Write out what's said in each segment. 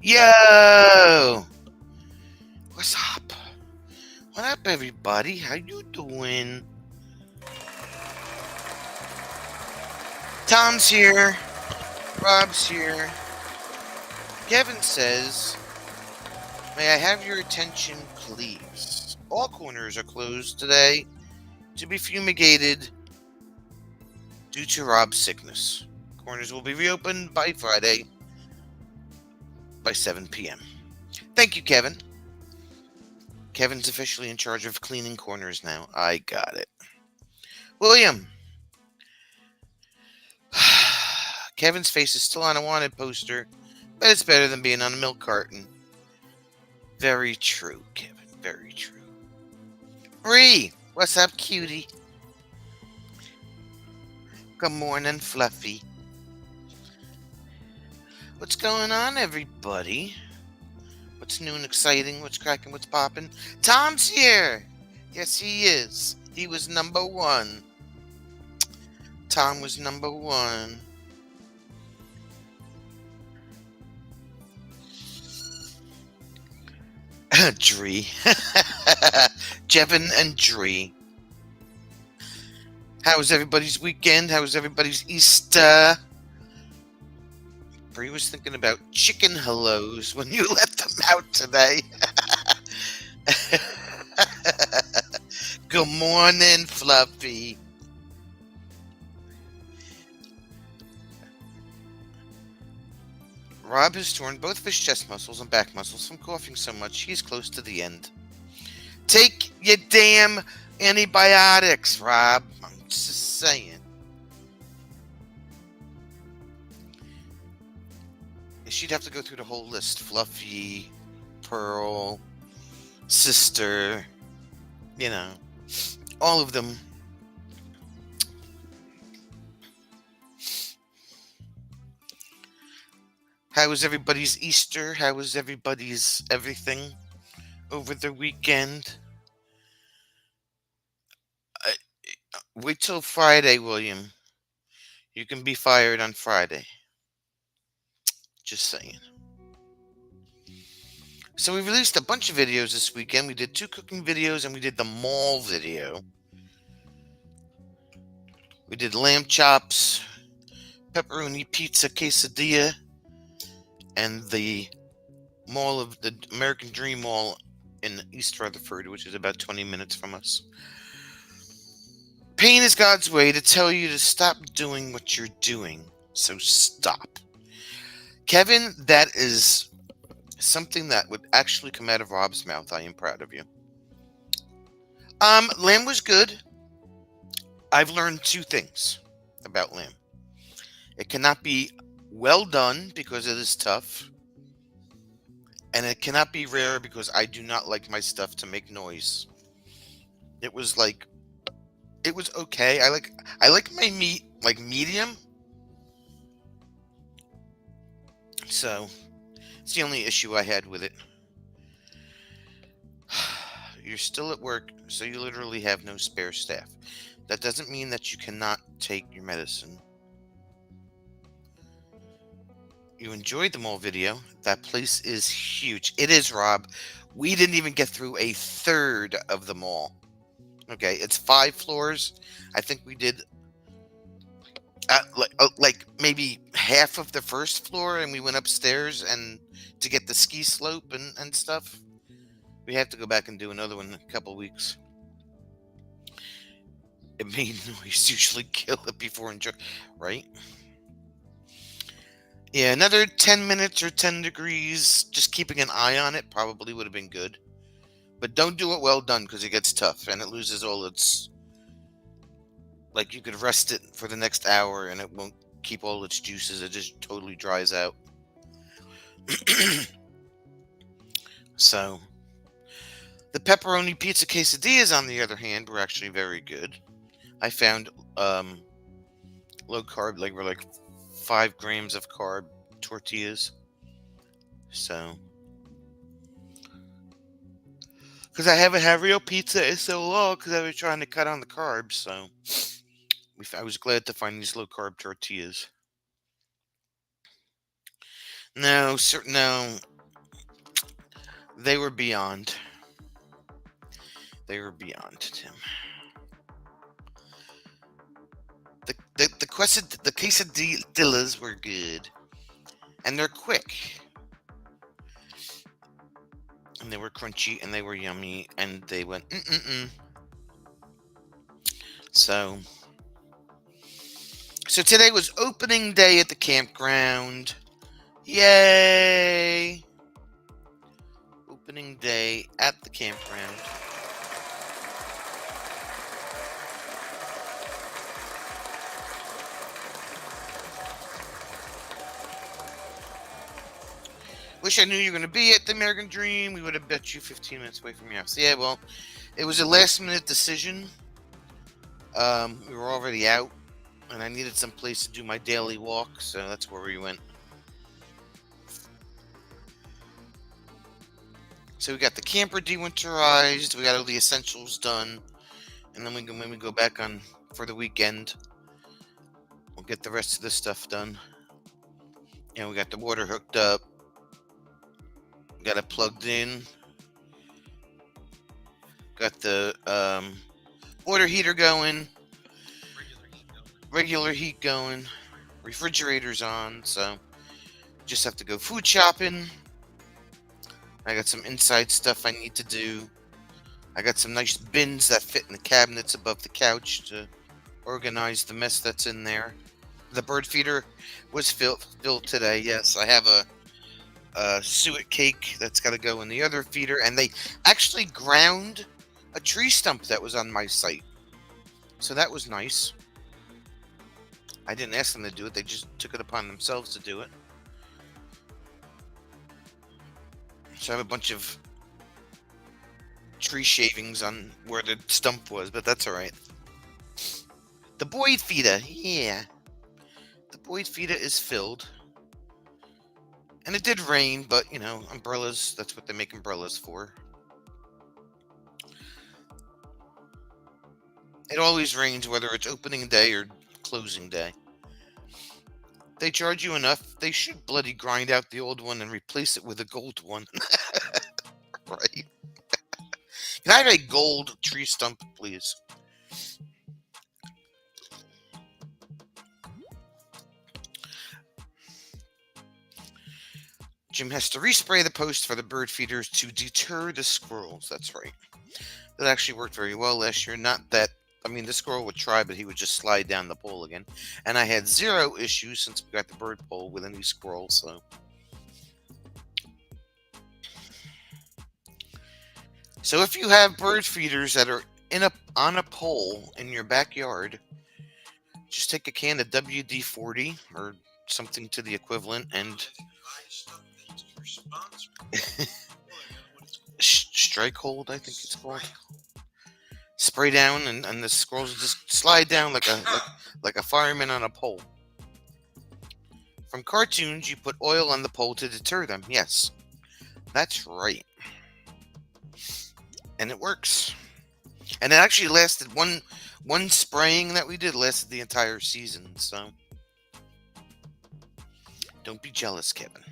Yo! What's up? What up, everybody? How you doing? Tom's here. Rob's here. Kevin says, may I have your attention, please? All corners are closed today to be fumigated due to Rob's sickness. Corners will be reopened by Friday by 7 p.m. Thank you, Kevin. Kevin's officially in charge of cleaning corners now. I got it. William. Kevin's face is still on a wanted poster, but it's better than being on a milk carton. Very true, Kevin. Very true. Marie, what's up, cutie? Good morning, Fluffy. What's going on, everybody? What's new and exciting? What's cracking? What's popping? Tom's here! Yes, he is. He was number one. Tom was number one. Dree. Jevin and Dree. How was everybody's weekend? How was everybody's Easter? Bree was thinking about chicken hellos when you let them out today. Good morning, Fluffy. Rob has torn both of his chest muscles and back muscles from coughing so much he's close to the end. Take your damn antibiotics, Rob. I'm just saying. She'd have to go through the whole list. Fluffy, Pearl, Sister, all of them. How was everybody's Easter? How was everybody's everything over the weekend? Wait till Friday, William. You can be fired on Friday. Just saying. So we released a bunch of videos this weekend. We did 2 cooking videos and we did the mall video. We did lamb chops, pepperoni pizza quesadilla, and the mall of the American Dream Mall in East Rutherford, which is about 20 minutes from us. Pain is God's way to tell you to stop doing what you're doing. So stop. Kevin, that is something that would actually come out of Rob's mouth. I am proud of you. Lamb was good. I've learned 2 things about lamb. It cannot be well done because it is tough. And it cannot be rare because I do not like my stuff to make noise. It was okay. I like my meat like medium. So it's the only issue I had with it. You're still at work, so you literally have no spare staff. That doesn't mean that you cannot take your medicine. You enjoyed the mall video. That place is huge. It is, Rob. We didn't even get through a third of the mall. Okay, it's 5 floors. I think we did like maybe half of the first floor, and we went upstairs and to get the ski slope and stuff. We have to go back and do another one in a couple weeks. It made noise. Usually kill it before enjoy, right? Yeah, another 10 minutes or 10 degrees, just keeping an eye on it probably would have been good. But don't do it well done because it gets tough and it loses all its... Like, you could rest it for the next hour and it won't keep all its juices. It just totally dries out. So, the pepperoni pizza quesadillas, on the other hand, were actually very good. I found low carb, like 5 grams of carb tortillas. So, because I haven't had real pizza in so long because I was trying to cut on the carbs. So, I was glad to find these low carb tortillas. No, sir, no. They were beyond. They were beyond, Tim. The quesadillas were good, and they're quick, and they were crunchy, and they were yummy, and they went mm. So, so today was opening day at the campground. Yay! Opening day at the campground. Wish I knew you were going to be at the American Dream. We would have bet you 15 minutes away from your house. Yeah, well, it was a last minute decision. We were already out, and I needed some place to do my daily walk, so that's where we went. So we got the camper dewinterized, we got all the essentials done, and then when we go back on for the weekend, we'll get the rest of the stuff done. And we got the water hooked up, got it plugged in, got the water heater going, regular heat going, refrigerator's on, so just have to go food shopping. I got some inside stuff I need to do. I got some nice bins that fit in the cabinets above the couch to organize the mess that's in there. The bird feeder was filled today. Yes, I have a suet cake that's got to go in the other feeder, and they actually ground a tree stump that was on my site, so that was nice. I didn't ask them to do it; they just took it upon themselves to do it. So I have a bunch of tree shavings on where the stump was, but that's all right. The Boyd feeder, yeah. The Boyd feeder is filled. And it did rain, but, umbrellas, that's what they make umbrellas for. It always rains whether it's opening day or closing day. They charge you enough, they should bloody grind out the old one and replace it with a gold one. Right? Can I have a gold tree stump, please? Jim has to respray the post for the bird feeders to deter the squirrels. That's right. That actually worked very well last year. Not that, the squirrel would try, but he would just slide down the pole again. And I had zero issues since we got the bird pole with any squirrel, so. So if you have bird feeders that are on a pole in your backyard, just take a can of WD-40 or something to the equivalent and strike hold, I think it's called. Spray down, and the squirrels just slide down like a fireman on a pole. From cartoons, you put oil on the pole to deter them. Yes, that's right, and it works. And it actually lasted one spraying that we did lasted the entire season. So don't be jealous, Kevin.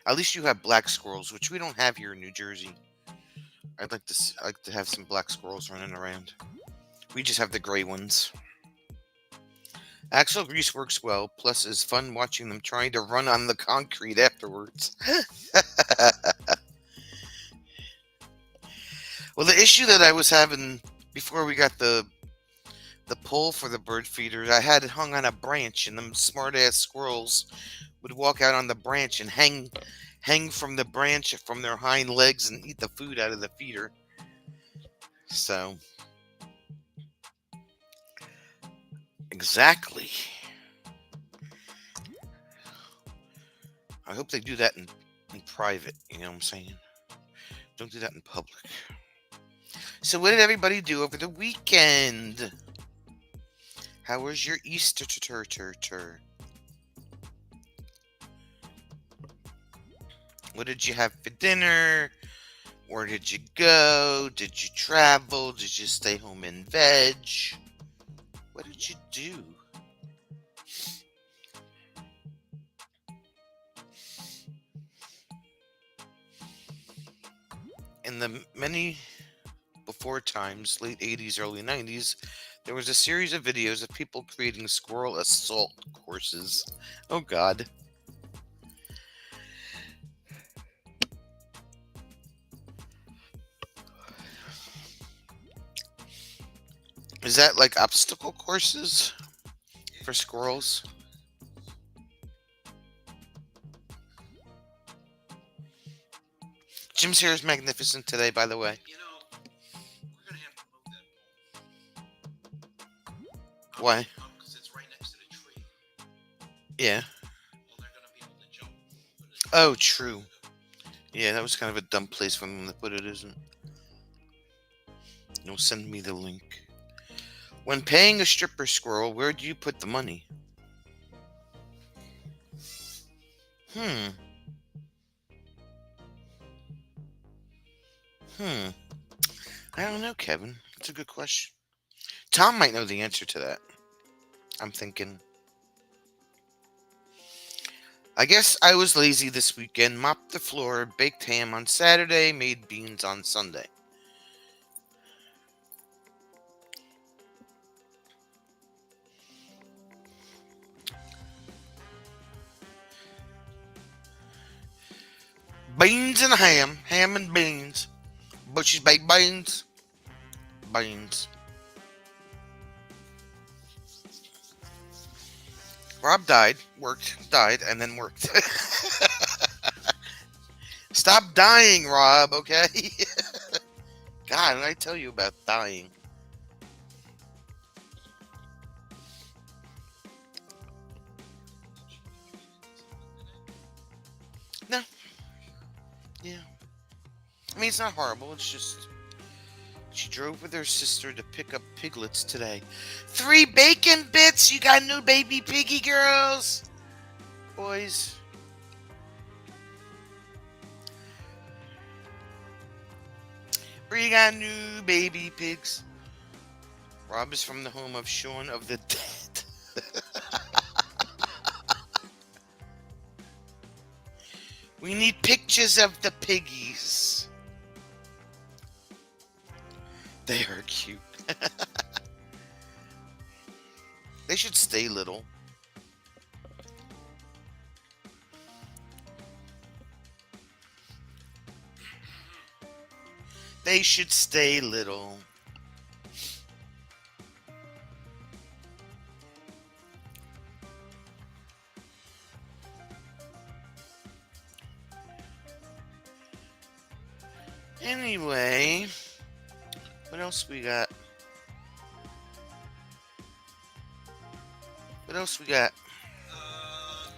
At least you have black squirrels, which we don't have here in New Jersey. I'd like to have some black squirrels running around. We just have the gray ones. Axle grease works well, plus it's fun watching them trying to run on the concrete afterwards. Well, the issue that I was having before we got the pole for the bird feeders, I had it hung on a branch, and them smart-ass squirrels would walk out on the branch and hang from the branch from their hind legs and eat the food out of the feeder. So, exactly. I hope they do that in private, you know what I'm saying? Don't do that in public. So what did everybody do over the weekend? How was your Easter? What did you have for dinner? Where did you go? Did you travel? Did you stay home and veg? What did you do? In the many before times, late 80s, early 90s, there was a series of videos of people creating squirrel assault courses. Oh god. Is that like obstacle courses for squirrels? Jim's hair is magnificent today, by the way. We're gonna have to move that Why? because it's right next to the tree. Yeah. Well, they're gonna be able to jump. Oh, true. Yeah, that was kind of a dumb place for them to put it, isn't it? You'll send me the link. When paying a stripper squirrel, where do you put the money? Hmm. Hmm. I don't know, Kevin. That's a good question. Tom might know the answer to that. I'm thinking. I guess I was lazy this weekend, mopped the floor, baked ham on Saturday, made beans on Sunday. Beans and ham and beans. Butcher's baked beans, beans. Rob died, and then worked. Stop dying, Rob, okay? God, did I tell you about dying? No, yeah. I mean, it's not horrible, it's just. She drove with her sister to pick up piglets today. 3 bacon bits? You got new baby piggy girls? Boys. We got new baby pigs. Rob is from the home of Shaun of the Dead. We need pictures of the piggies. They are cute. They should stay little. They should stay little. Anyway, what else we got? What else we got? Um,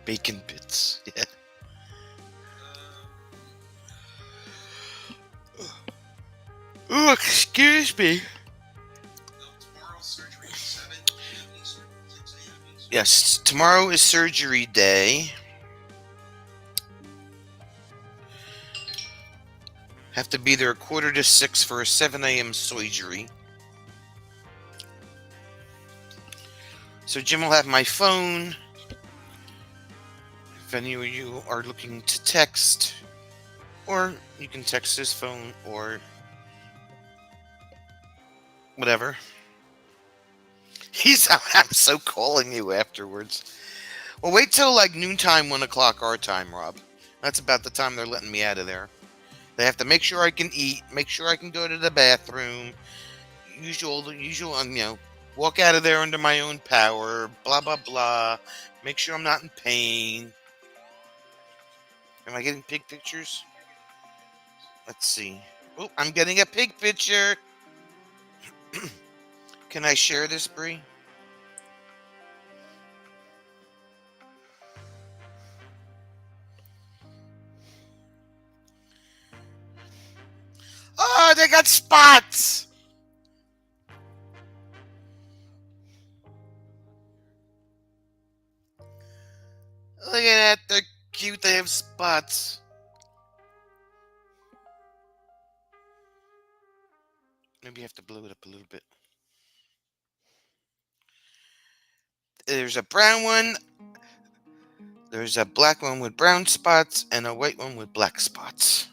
Bacon bits. Yeah. Oh, excuse me. tomorrow's surgery at 7 a.m. Eastern, 6 a.m. Eastern. Yes, tomorrow is surgery day. Have to be there 5:45 for a 7 a.m. surgery. So Jim will have my phone. If any of you are looking to text, or you can text his phone, or whatever. I'm so calling you afterwards. Well, wait till like noontime, 1 o'clock our time, Rob. That's about the time they're letting me out of there. They have to make sure I can eat, make sure I can go to the bathroom, the usual, walk out of there under my own power, blah blah blah. Make sure I'm not in pain. Am I getting pig pictures? Let's see. Oh, I'm getting a pig picture. Can I share this, Bree? Oh, they got spots. Look at that. They're cute. They have spots. Maybe you have to blow it up a little bit. There's a brown one. There's a black one with brown spots and a white one with black spots.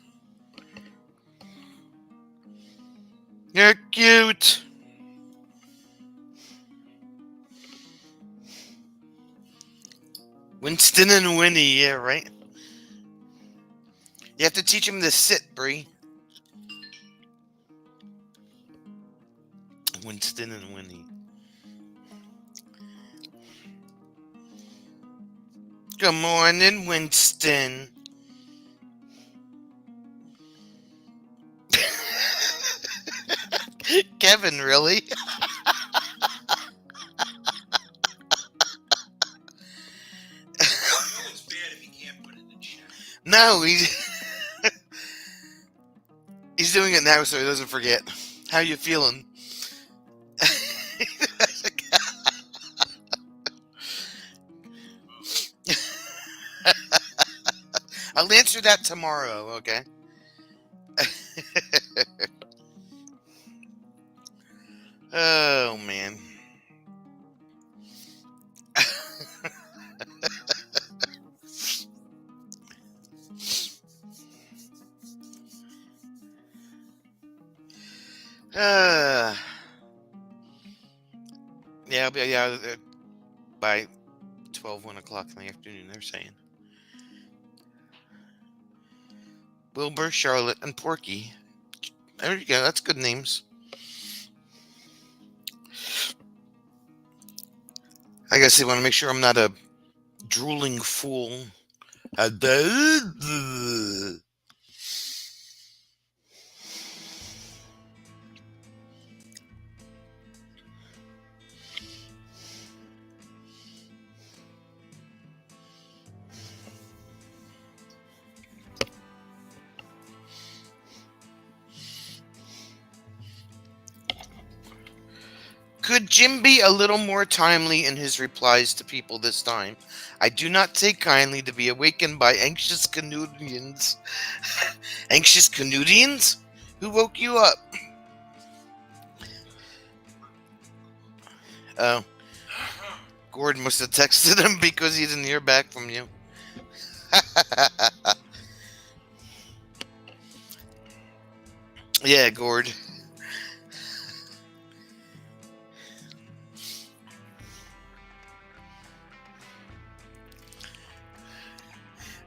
You're cute. Winston and Winnie, yeah, right? You have to teach him to sit, Bree. Winston and Winnie. Good morning, Winston. Kevin, really? I know it's bad if you can't put it in chat. No, he's doing it now so he doesn't forget. How you feeling? I'll answer that tomorrow, okay? Oh, man. uh, by 12, 1 o'clock in the afternoon, they're saying. Wilbur, Charlotte, and Porky. There you go. That's good names. I guess they want to make sure I'm not a drooling fool. Could Jim be a little more timely in his replies to people this time? I do not take kindly to be awakened by anxious Canudians. Anxious Canudians? Who woke you up? Oh, Gord must have texted him because he didn't hear back from you. Yeah, Gord.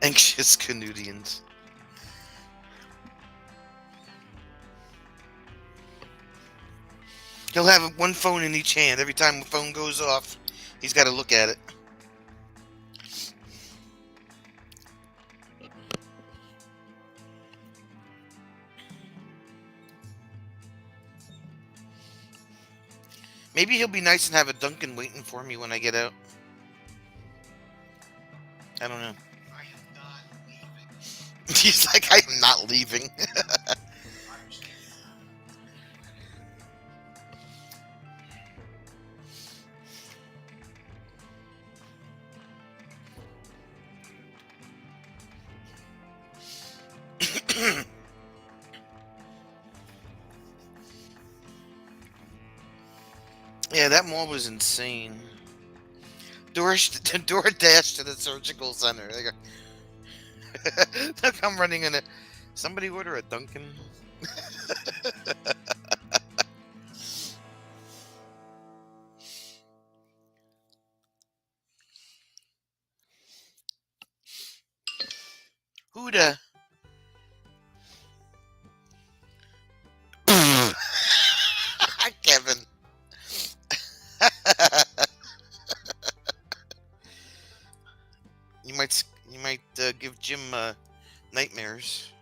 Anxious Canudians. He'll have one phone in each hand. Every time the phone goes off, he's got to look at it. Maybe he'll be nice and have a Dunkin' waiting for me when I get out. I don't know. I am not leaving. He's like, I'm not leaving. I'm staying. Yeah, that mall was insane. DoorDash to the surgical center. They go, they'll come running in. Somebody order a Dunkin'. Who the? Kevin. You might give Jim nightmares.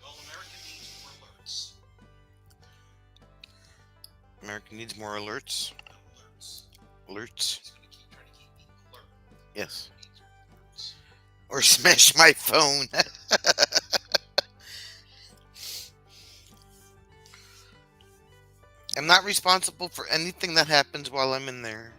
Well, America needs more alerts. America needs more alerts. Alerts. Alerts. He's going to keep trying to keep people alert. Yes. He needs more alerts. Or smash my phone. I'm not responsible for anything that happens while I'm in there.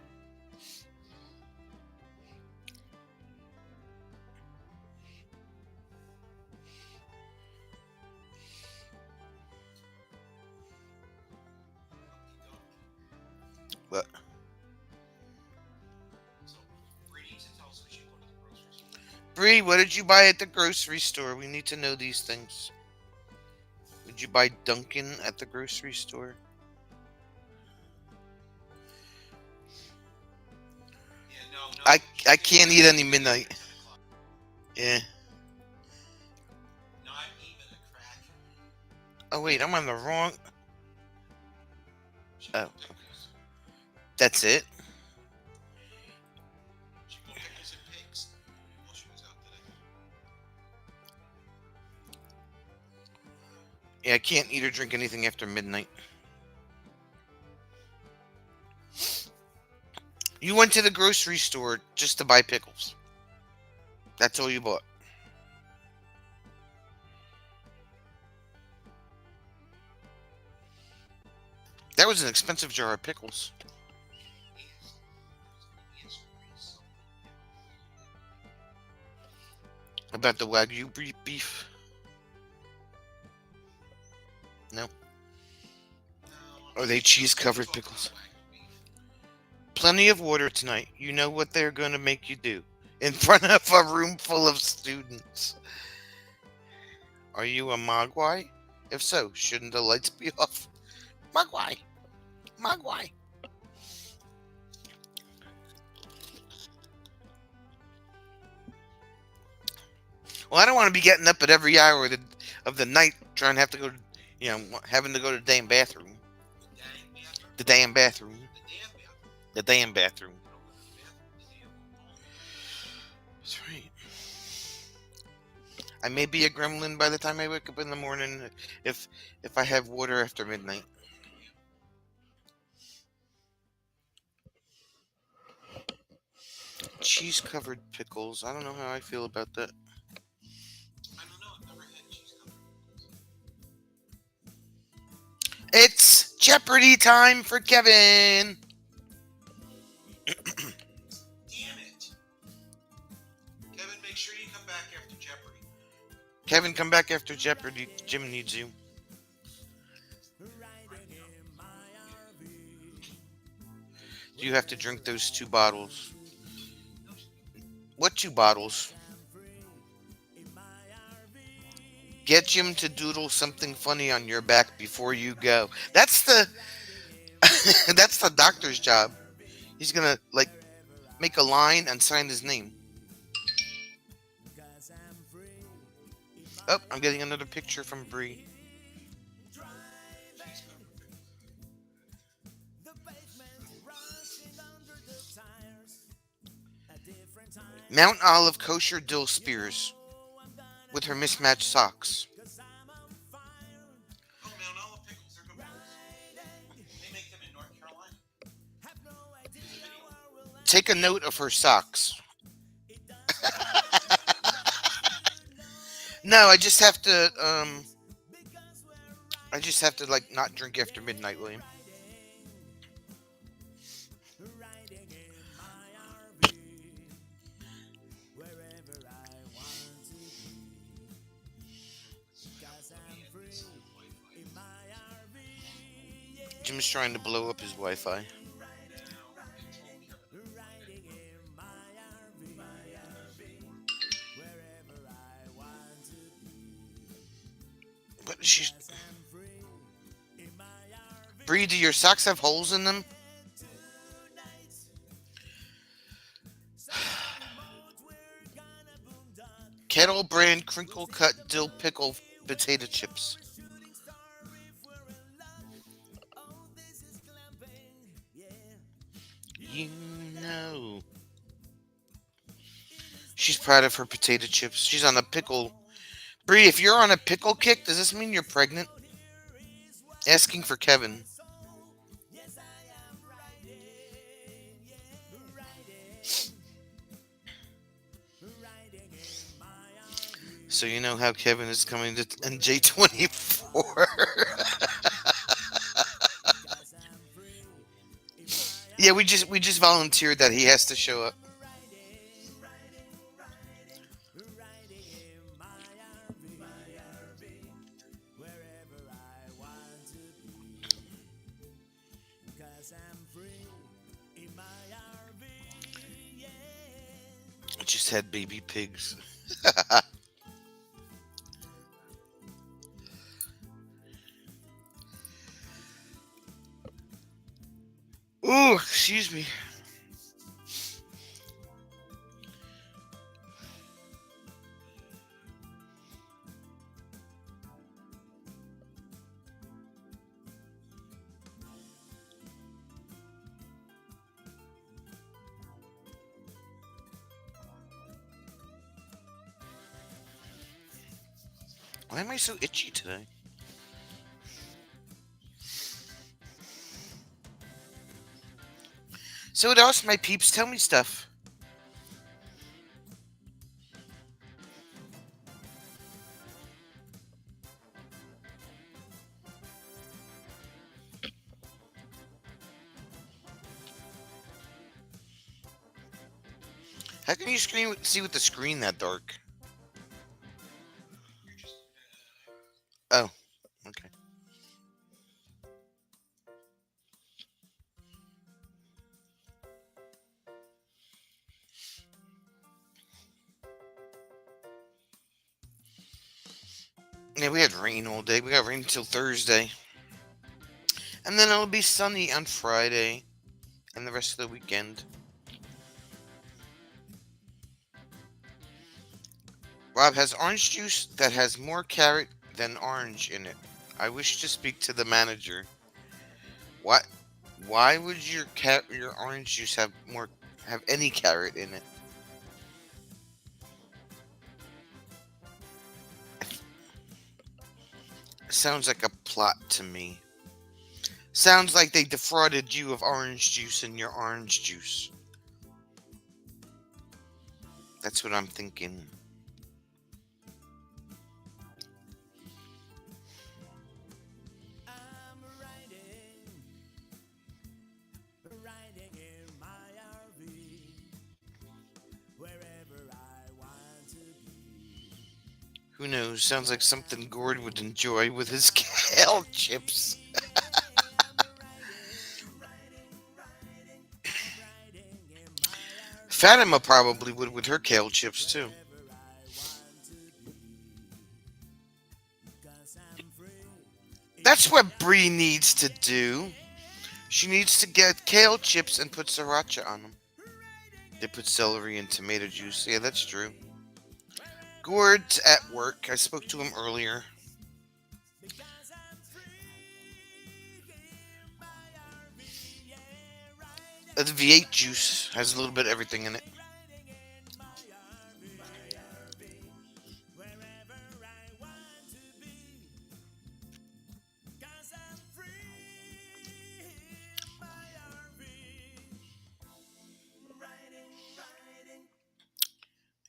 What? Bree, what did you buy at the grocery store? We need to know these things. Did you buy Dunkin' at the grocery store? Yeah, no. I can't eat any midnight. Yeah. Not even a crack. Oh wait, I'm on the wrong. Chicken Oh, pickles. that's it. Chicken pickles and pigs. Well, she was out today. Yeah, I can't eat or drink anything after midnight. You went to the grocery store just to buy pickles. That's all you bought. That was an expensive jar of pickles. About the Wagyu beef? No. Are they cheese-covered pickles? Plenty of water tonight. You know what they're going to make you do. In front of a room full of students. Are you a Mogwai? If so, shouldn't the lights be off? Mogwai! Mogwai! Well, I don't want to be getting up at every hour of the night trying to have to go, having to go to the damn bathroom. The damn bathroom. The damn bathroom. That's right. I may be a gremlin by the time I wake up in the morning if I have water after midnight. Cheese-covered pickles. I don't know how I feel about that. I don't know. I've never had cheese covered pickles. It's Jeopardy time for Kevin. Damn it. Kevin, make sure you come back after Jeopardy. Kevin, come back after Jeopardy. Jim needs you. Do you have to drink those 2 bottles? What 2 bottles? Get Jim to doodle something funny on your back before you go. That's the that's the doctor's job. He's gonna make a line and sign his name. Oh, I'm getting another picture from Bree. Mount Olive kosher dill spears with her mismatched socks. Oh, Mount Olive pickles. They're good pickles. They make them in North Carolina. Take a note of her socks. No, I just have to not drink after midnight, William. Jim's trying to blow up his Wi-Fi. But she's... Bree, do your socks have holes in them? Kettle brand crinkle cut dill pickle potato chips. You know. She's proud of her potato chips. She's on a pickle. Bree, if you're on a pickle kick, does this mean you're pregnant? Asking for Kevin. So you know how Kevin is coming to NJ24. Yeah, we just volunteered that he has to show up. had baby pigs. Ooh, excuse me. Why am I so itchy today? So what else, my peeps? Tell me stuff. How can you see with the screen that dark? You're just. Oh, okay. Yeah, we had rain all day. We got rain until Thursday. And then it'll be sunny on Friday and the rest of the weekend. Rob has orange juice that has more carrot than orange in it. I wish to speak to the manager. What? Why would your orange juice have any carrot in it? Sounds like a plot to me. Sounds like they defrauded you of orange juice in your orange juice. That's what I'm thinking. Riding in my RV, wherever I want to be. Who knows? Sounds like something Gord would enjoy with his kale chips. Fatima probably would with her kale chips too. That's what Bree needs to do. She needs to get kale chips and put sriracha on them. They put celery and tomato juice. Yeah, that's true. Gord's at work. I spoke to him earlier. The V8 juice has a little bit of everything in it.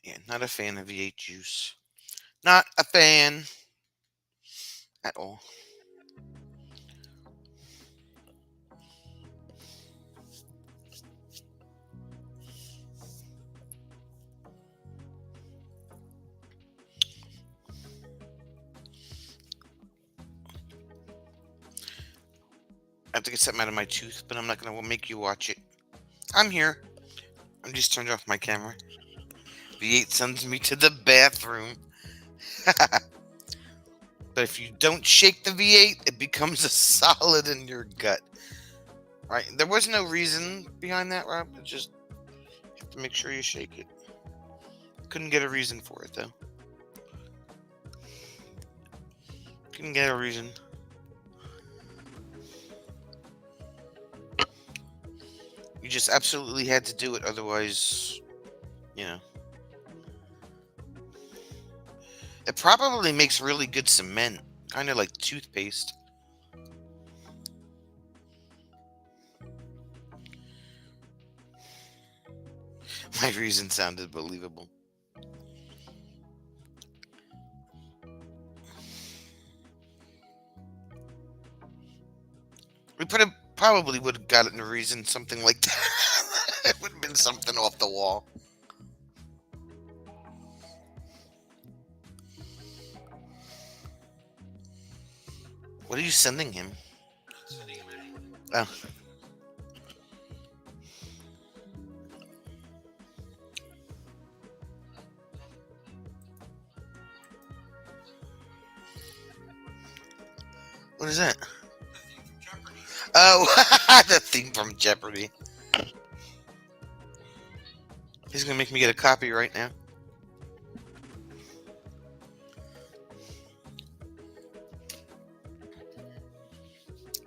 Yeah, not a fan of V8 juice. Not a fan at all. I have to get something out of my tooth, but I'm not going to make you watch it. I'm here. I just turned off my camera. V8 sends me to the bathroom. But if you don't shake the V8, it becomes a solid in your gut. Right? There was no reason behind that, Rob. It just you have to make sure you shake it. Couldn't get a reason for it though. Couldn't get a reason. You just absolutely had to do it, otherwise, you know. It probably makes really good cement, kind of like toothpaste. My reason sounded believable. We probably would have gotten a reason, something like that. It would have been something off the wall. What are you sending him? Sending him anything. Oh. What is that? The theme from Jeopardy. Oh, the theme from Jeopardy. He's gonna make me get a copy right now.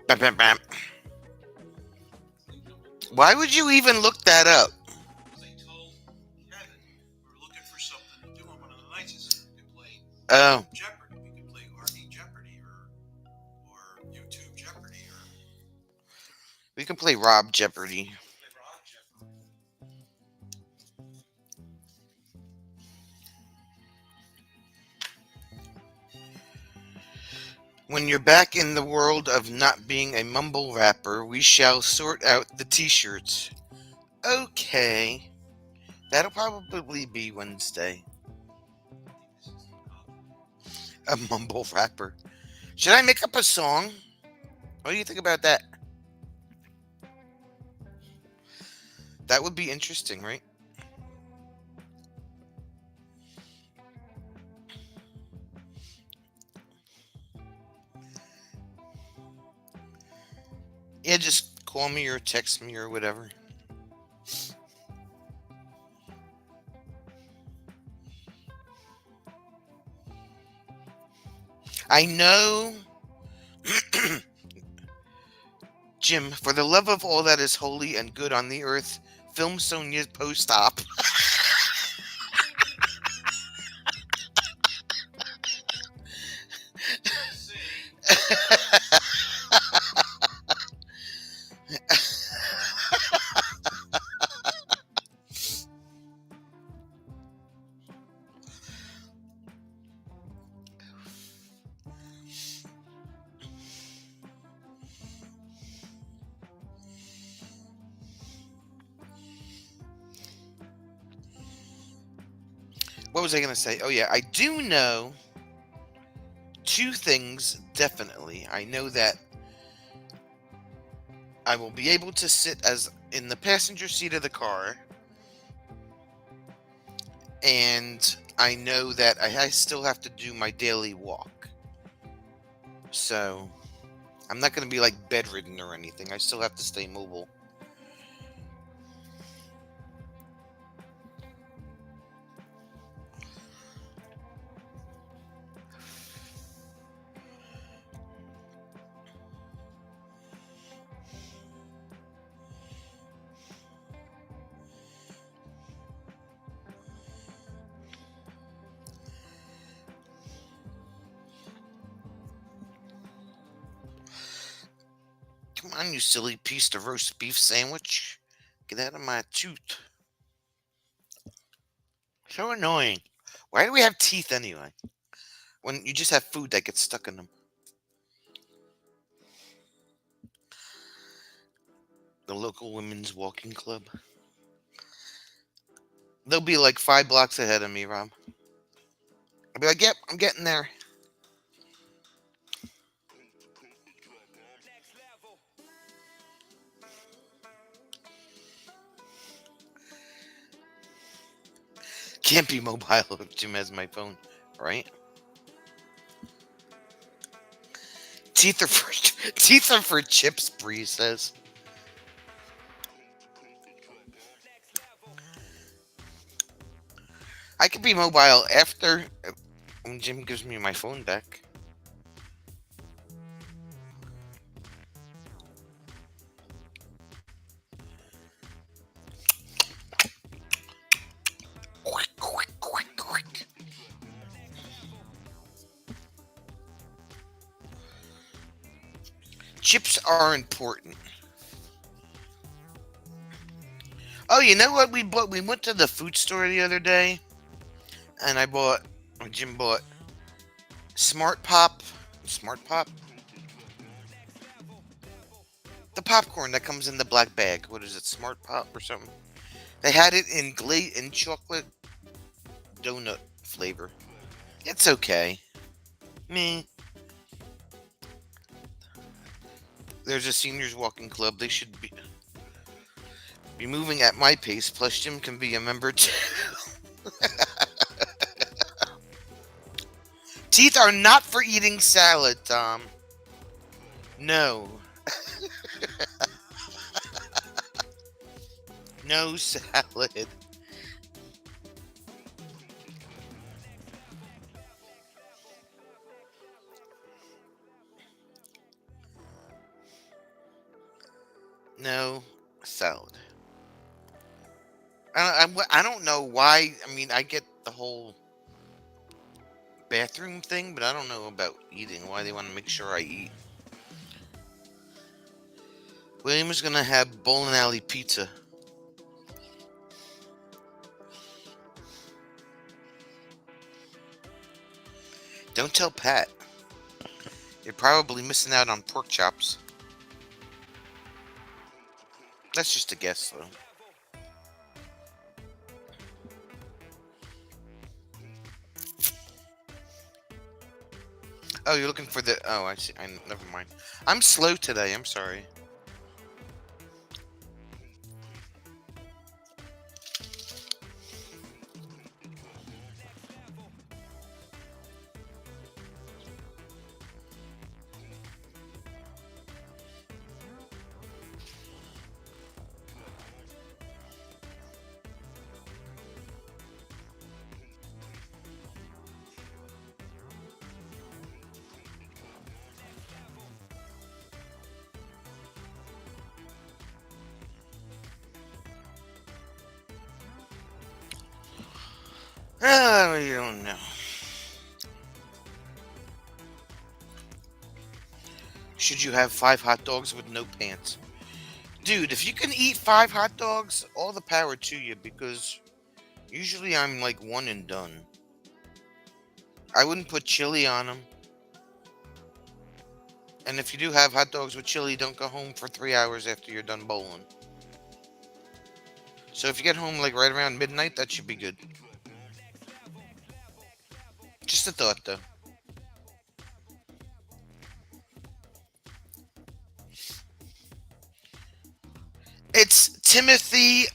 Bam, bam, bam. Why would you even look that up? Because they told Kevin we were looking for something to do on one of the nights. He said we could play Oh, Jeopardy. We could play RD Jeopardy or YouTube Jeopardy or we can play Rob Jeopardy. play Rock Jeopardy. When you're back in the world of not being a mumble rapper, we shall sort out the t-shirts. Okay. That'll probably be Wednesday. A mumble rapper. Should I make up a song? What do you think about that? That would be interesting, right? Yeah, just call me or text me or whatever. I know. Jim, for the love of all that is holy and good on the earth, film Sonia's post-op. See, What was I going to say? Oh, yeah, I do know two things definitely. I know that I will be able to sit as in the passenger seat of the car, and I know that I still have to do my daily walk. So I'm not going to be like bedridden or anything. I still have to stay mobile. Come on, you silly piece of roast beef sandwich. Get out of my tooth. So annoying. Why do we have teeth anyway? When you just have food that gets stuck in them. The local women's walking club. They'll be like 5 blocks ahead of me, Rob. I'll be like, yep, I'm getting there. Can't be mobile if Jim has my phone, right? Teeth are for chips, Bree says. I could be mobile after when Jim gives me my phone back. Quick, quick, quick, quick. Chips are important. Oh, you know what we bought? We went to the food store the other day, and Jim bought Smart Pop. Smart Pop? The popcorn that comes in the black bag. What is it? Smart Pop or something? They had it in chocolate donut flavor. It's okay. Me. There's a seniors walking club. They should be moving at my pace. Plus, Jim can be a member too. Teeth are not for eating salad, Tom. No. No salad. No salad. I don't know why. I mean, I get the whole bathroom thing, but I don't know about eating. Why they want to make sure I eat. William is gonna have bowling alley pizza. Don't tell Pat. You're probably missing out on pork chops. That's just a guess, though. Oh, you're looking for the. Oh, I see. Never mind. I'm slow today. I'm sorry. Oh, you don't know. Should you have 5 hot dogs with no pants? Dude, if you can eat 5 hot dogs, all the power to you, because usually I'm like one and done. I wouldn't put chili on them. And if you do have hot dogs with chili, don't go home for 3 hours after you're done bowling. So if you get home like right around midnight, that should be good. Just a thought, though. It's Timothy,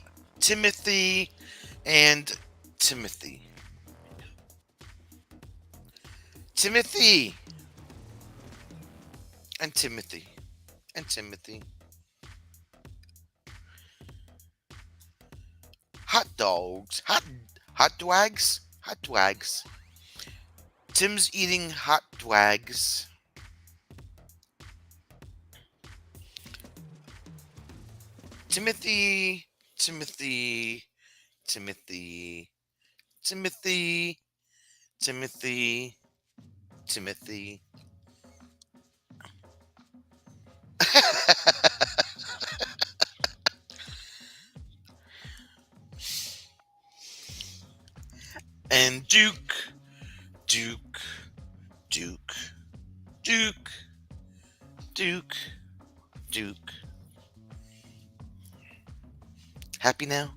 and Timothy. Timothy, and Timothy, and Timothy. Hot dogs. Hot dwags? Hot dwags. Tim's eating hot dwags. Timothy, Timothy, Timothy, Timothy, Timothy, Timothy. And Duke, Duke, Duke, Duke, Duke, Duke. Happy now?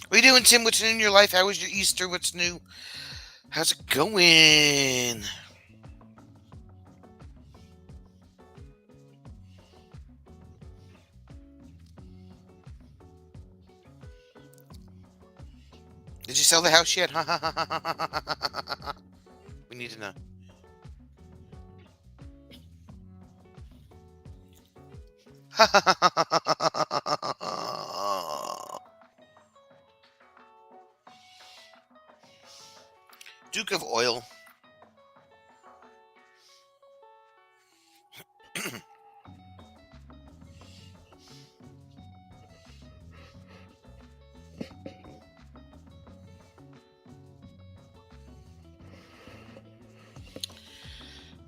What are you doing, Tim? What's new in your life? How was your Easter? What's new? How's it going? Did you sell the house yet? We need to know. Duke of Oil.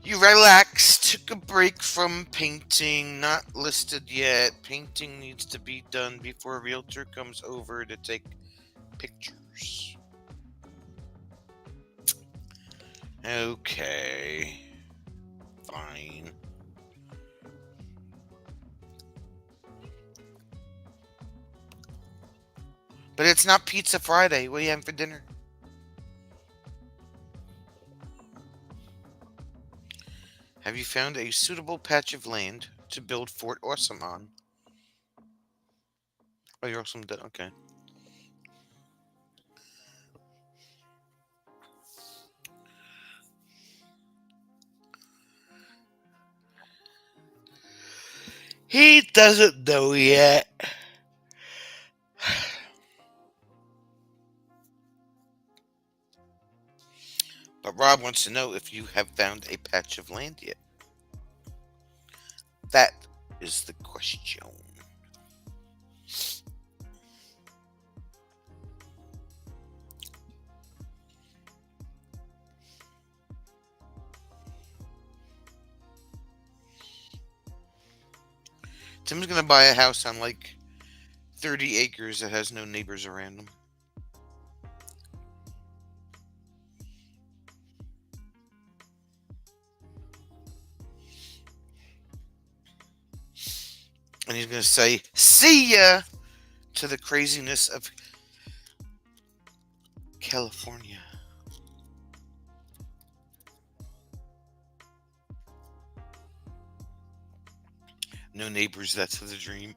You relaxed, took a break from painting, not listed yet. Painting needs to be done before a realtor comes over to take pictures. Okay. Fine. But it's not Pizza Friday. What are you having for dinner? Have you found a suitable patch of land to build Fort Awesome on? Oh, you're awesome. Okay. He doesn't know yet. But Rob wants to know if you have found a patch of land yet. That is the question. Tim's gonna buy a house on like 30 acres that has no neighbors around him. And he's gonna say, "See ya!" to the craziness of California. No neighbors, that's the dream.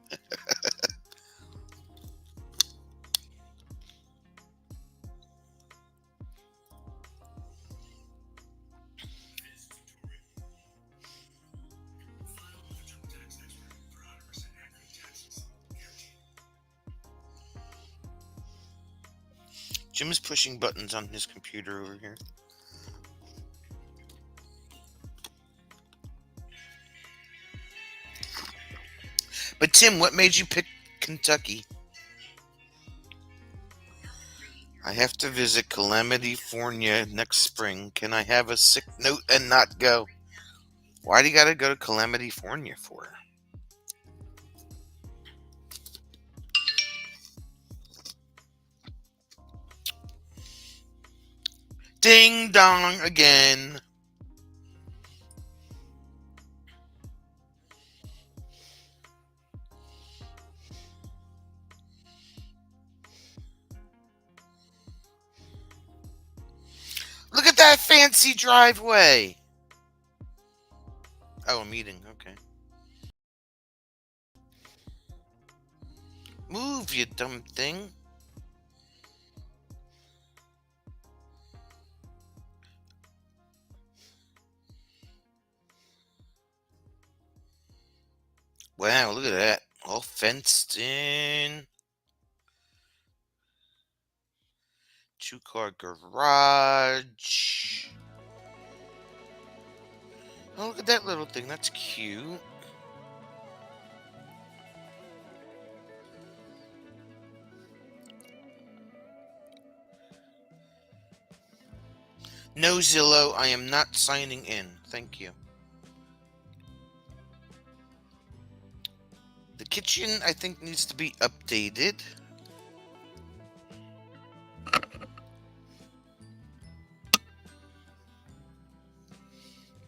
Jim is pushing buttons on his computer over here. But Tim, what made you pick Kentucky? I have to visit Calamity, California next spring. Can I have a sick note and not go? Why do you gotta go to Calamity, California for? Ding dong again. Look at that fancy driveway. Oh, a meeting. Okay. Move, you dumb thing. Wow, look at that. All fenced in. 2-car garage. Oh, look at that little thing. That's cute. No, Zillow, I am not signing in. Thank you. The kitchen, I think, needs to be updated.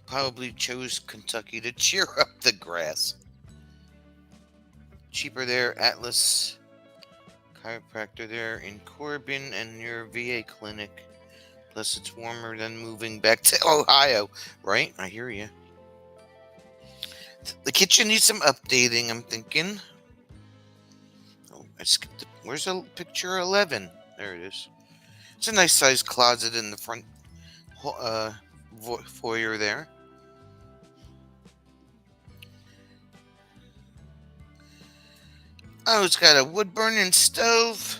Probably chose Kentucky to cheer up the grass. Cheaper there, Atlas chiropractor there in Corbin and near VA clinic. Plus, it's warmer than moving back to Ohio, right? I hear you. The kitchen needs some updating, I'm thinking. Oh, I skipped. Where's the picture 11? There it is. It's a nice sized closet in the front foyer there. Oh, it's got a wood burning stove.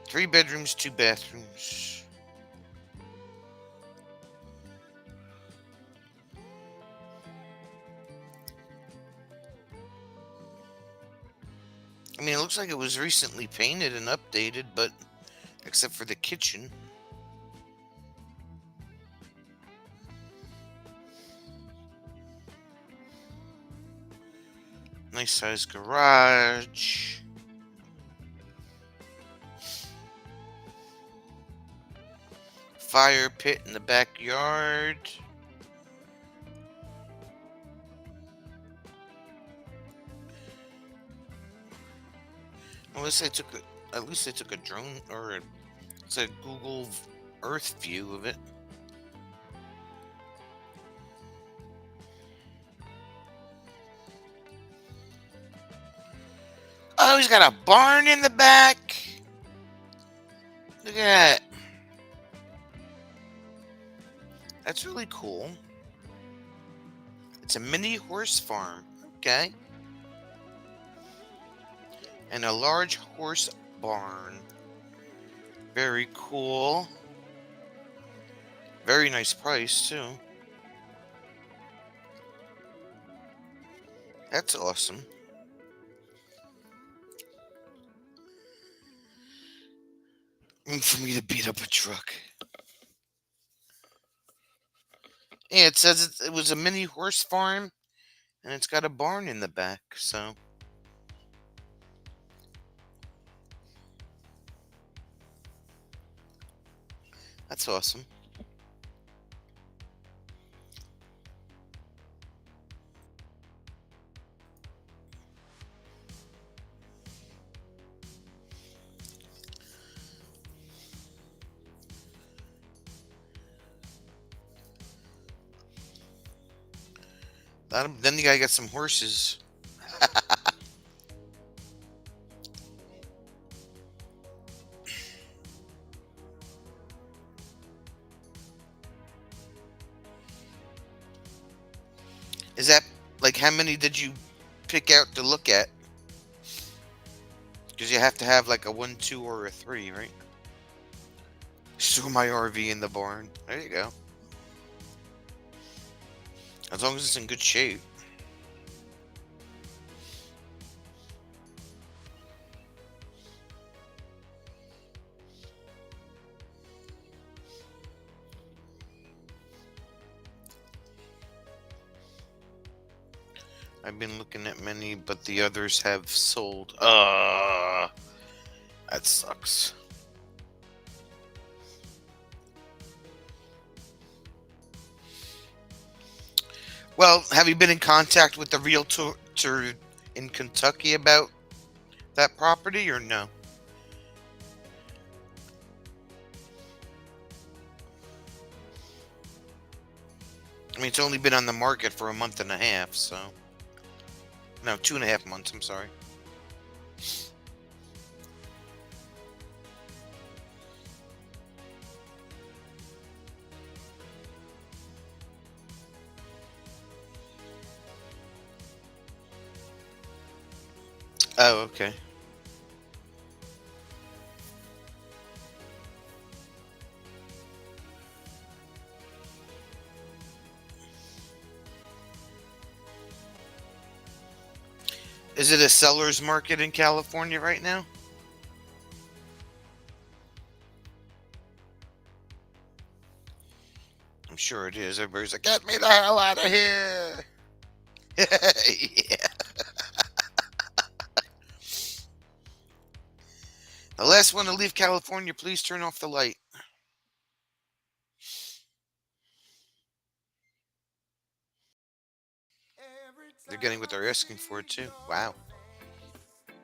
Three bedrooms, 2 bathrooms. I mean, it looks like it was recently painted and updated, but except for the kitchen. Nice sized garage. Fire pit in the backyard. At least I took a drone or it's a Google Earth view of it. Oh, he's got a barn in the back. Look at that. That's really cool. It's a mini horse farm. Okay. And a large horse barn. Very cool. Very nice price, too. That's awesome. Room for me to beat up a truck. Yeah, it says it was a mini horse farm, and it's got a barn in the back, so. That's awesome. Then you gotta get some horses. Is that, like, how many did you pick out to look at? Because you have to have, like, a 1, 2, or a 3, right? Store my RV in the barn. There you go. As long as it's in good shape. I've been looking at many, but the others have sold. That sucks. Well, have you been in contact with the realtor in Kentucky about that property, or no? I mean, it's only been on the market for a month and a half, so. No, 2.5 months, I'm sorry. Oh, okay. Is it a seller's market in California right now? I'm sure it is. Everybody's like, get me the hell out of here. Yeah. The last one to leave California, please turn off the light. They're getting what they're asking for, too. Wow.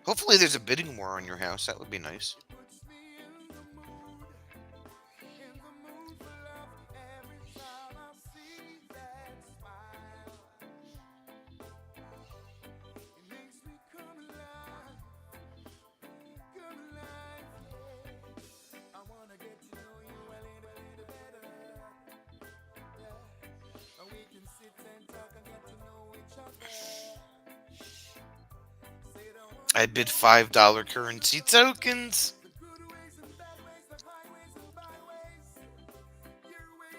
Hopefully there's a bidding war on your house. That would be nice. I bid $5 currency tokens.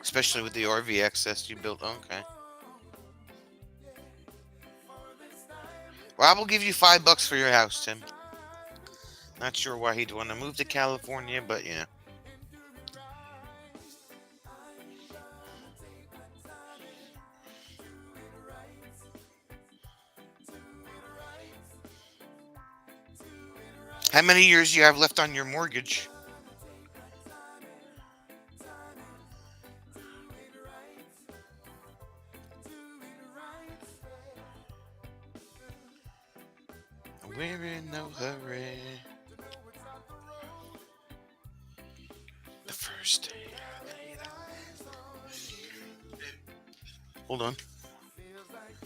Especially with the RV access you built. Okay. Rob will give you $5 for your house, Tim. Not sure why he'd want to move to California, but yeah. How many years do you have left on your mortgage? We're in no hurry. The first day I laid eyes. Hold on.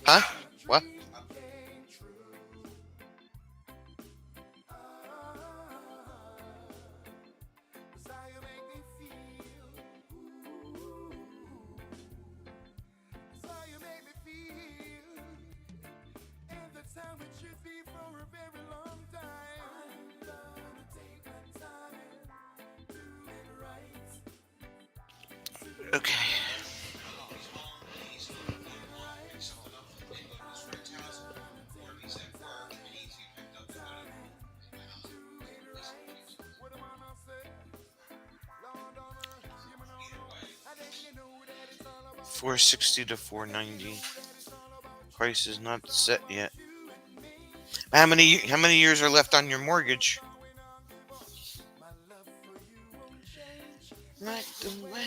Huh? What? Okay. Oh, he's home. He's going to pick something up from his friend's house, or he's at work and he needs to get picked up and go to my house. Either way, 460 to 490. Price is not set yet. How many years are left on your mortgage? Like the weather.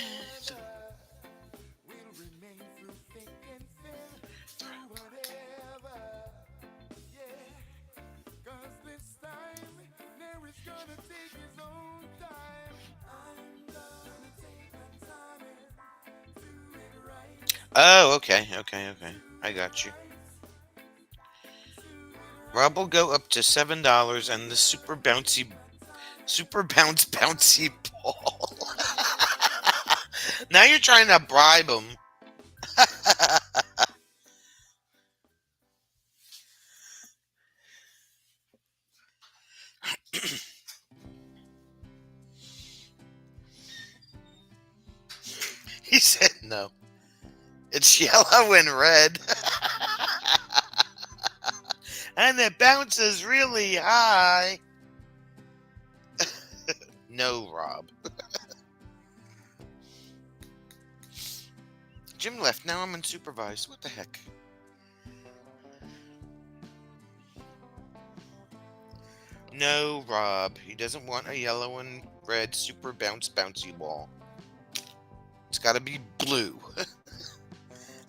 Oh, okay. I got you. Rob will go up to $7 and the super bouncy ball. Now you're trying to bribe him. He said no. It's yellow and red. And it bounces really high. No, Rob. Jim left. Now I'm unsupervised. What the heck? No, Rob. He doesn't want a yellow and red super bouncy ball. It's got to be blue.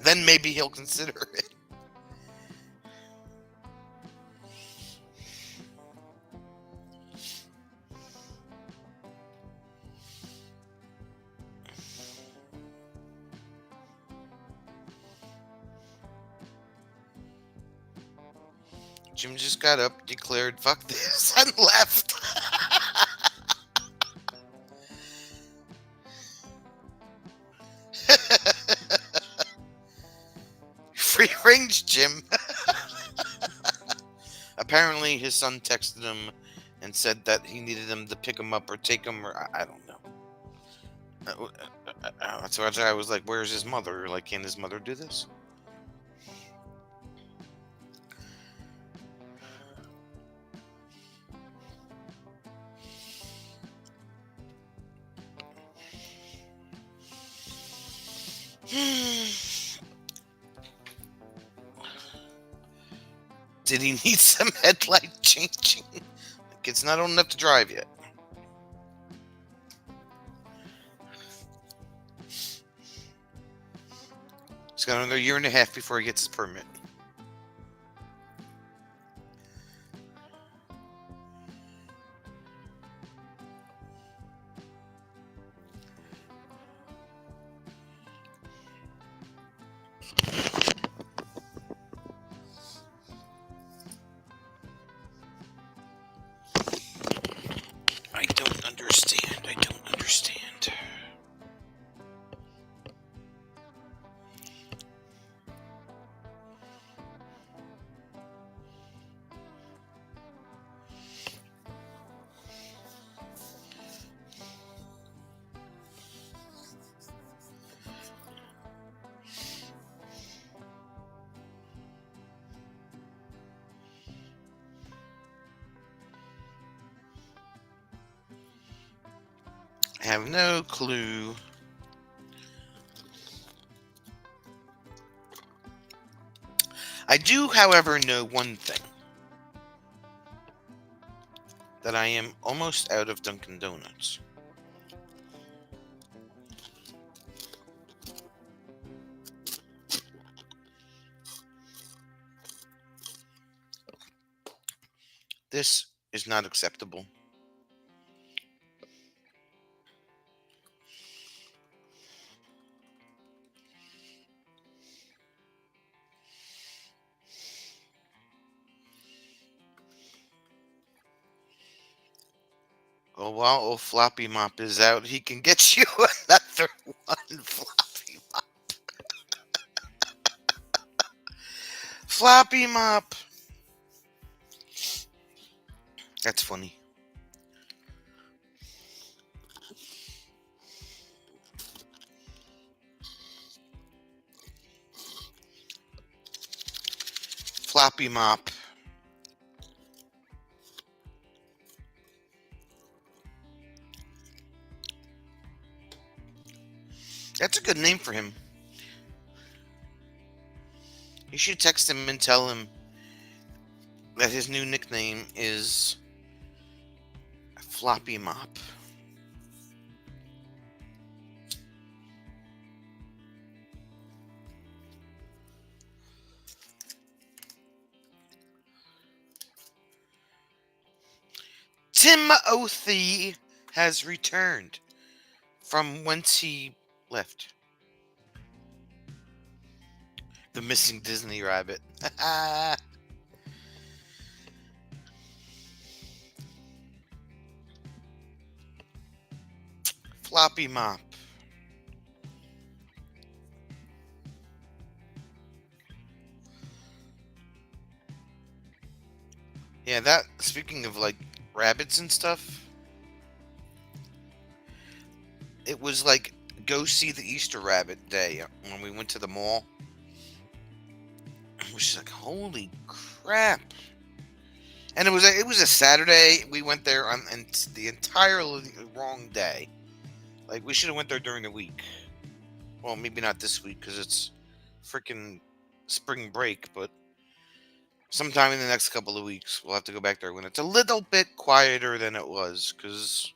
Then maybe he'll consider it. Jim just got up, declared, "Fuck this," and left. Free range, Jim. Apparently, his son texted him and said that he needed him to pick him up or take him, or I don't know. That's why I was like, "Where's his mother? Like, can his mother do this?" Did he need some headlight changing? Like, it's not old enough to drive yet. He's got another year and a half before he gets his permit. I don't understand. I have no clue. I do, however, know one thing. That I am almost out of Dunkin' Donuts. This is not acceptable. Oh, while old Floppy Mop is out, he can get you another one, Floppy Mop. Floppy Mop. That's funny. Floppy Mop. That's a good name for him. You should text him and tell him that his new nickname is Floppy Mop. Timothy has returned from whence he left. The missing Disney rabbit. Floppy Mop. Yeah, that, speaking of like rabbits and stuff, it was like go see the Easter rabbit day when we went to the mall. It was just like, holy crap. And it was a Saturday. We went there on and the entirely wrong day. Like, we should have went there during the week. Well, maybe not this week because it's freaking spring break, but sometime in the next couple of weeks we'll have to go back there when it's a little bit quieter than it was, because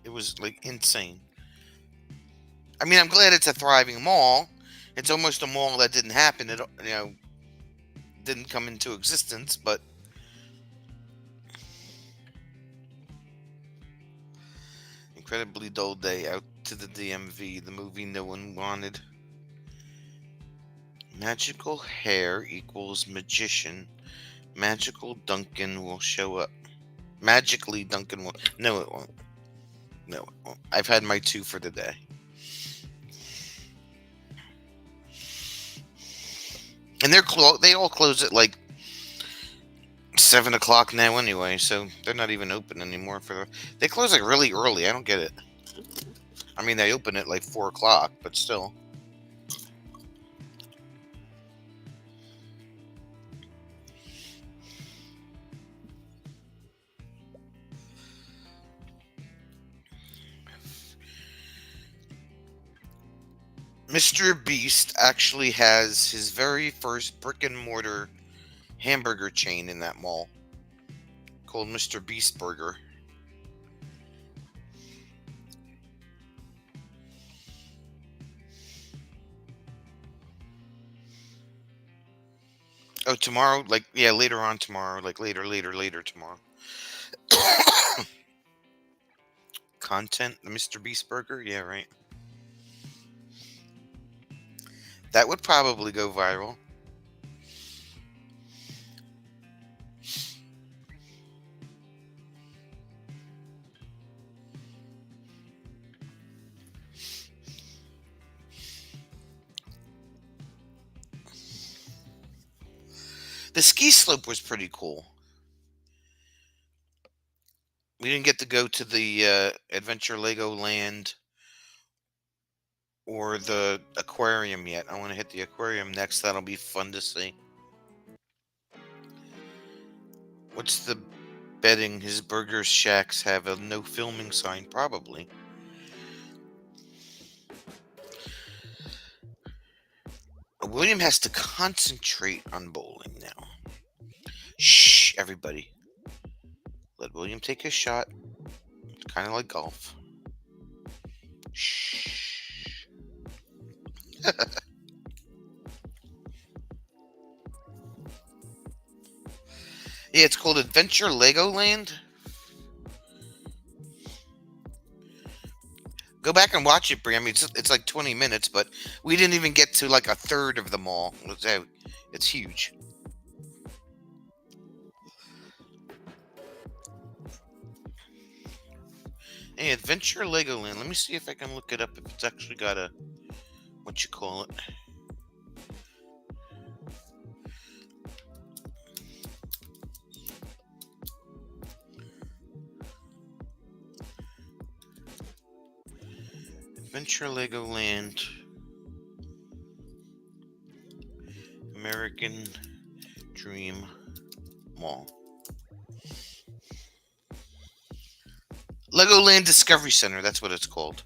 it was like insane. I mean, I'm glad it's a thriving mall. It's almost a mall that didn't happen. It, didn't come into existence, but incredibly dull day out to the DMV, the movie no one wanted. Magical hair equals magician. Magical Duncan will show up. Magically Duncan will... No, it won't. No, it won't. I've had my 2 for the day. And they all close at like 7 o'clock now anyway, so they're not even open anymore they close like really early. I don't get it. I mean, they open at like 4 o'clock, but still. Mr. Beast actually has his very first brick and mortar hamburger chain in that mall called Mr. Beast Burger. Oh, tomorrow? Like, yeah, later on tomorrow. Like, later tomorrow. Content? The Mr. Beast Burger? Yeah, right. That would probably go viral. The ski slope was pretty cool. We didn't get to go to the Adventure Legoland or the aquarium yet. I want to hit the aquarium next. That'll be fun to see. What's the betting? His burger shacks have a no filming sign? Probably. William has to concentrate on bowling now. Shh, everybody. Let William take his shot. It's kind of like golf. Shh. Yeah, it's called Adventure Legoland. Go back and watch it, Brie. I mean, it's like 20 minutes, but we didn't even get to like a third of the mall. It's huge. Hey, Adventure Legoland. Let me see if I can look it up if it's actually got a... what you call it. Adventure Legoland. American Dream Mall. Legoland Discovery Center, that's what it's called.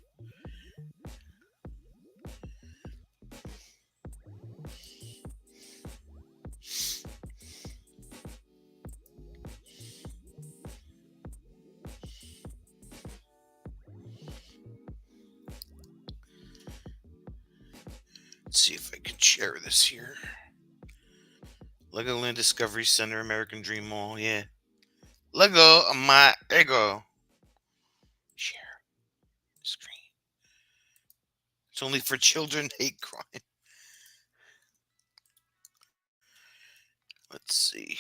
Let's see if I can share this here. Legoland Discovery Center, American Dream Mall, yeah. Lego my ego. Share screen. It's only for children, hate crime. Let's see.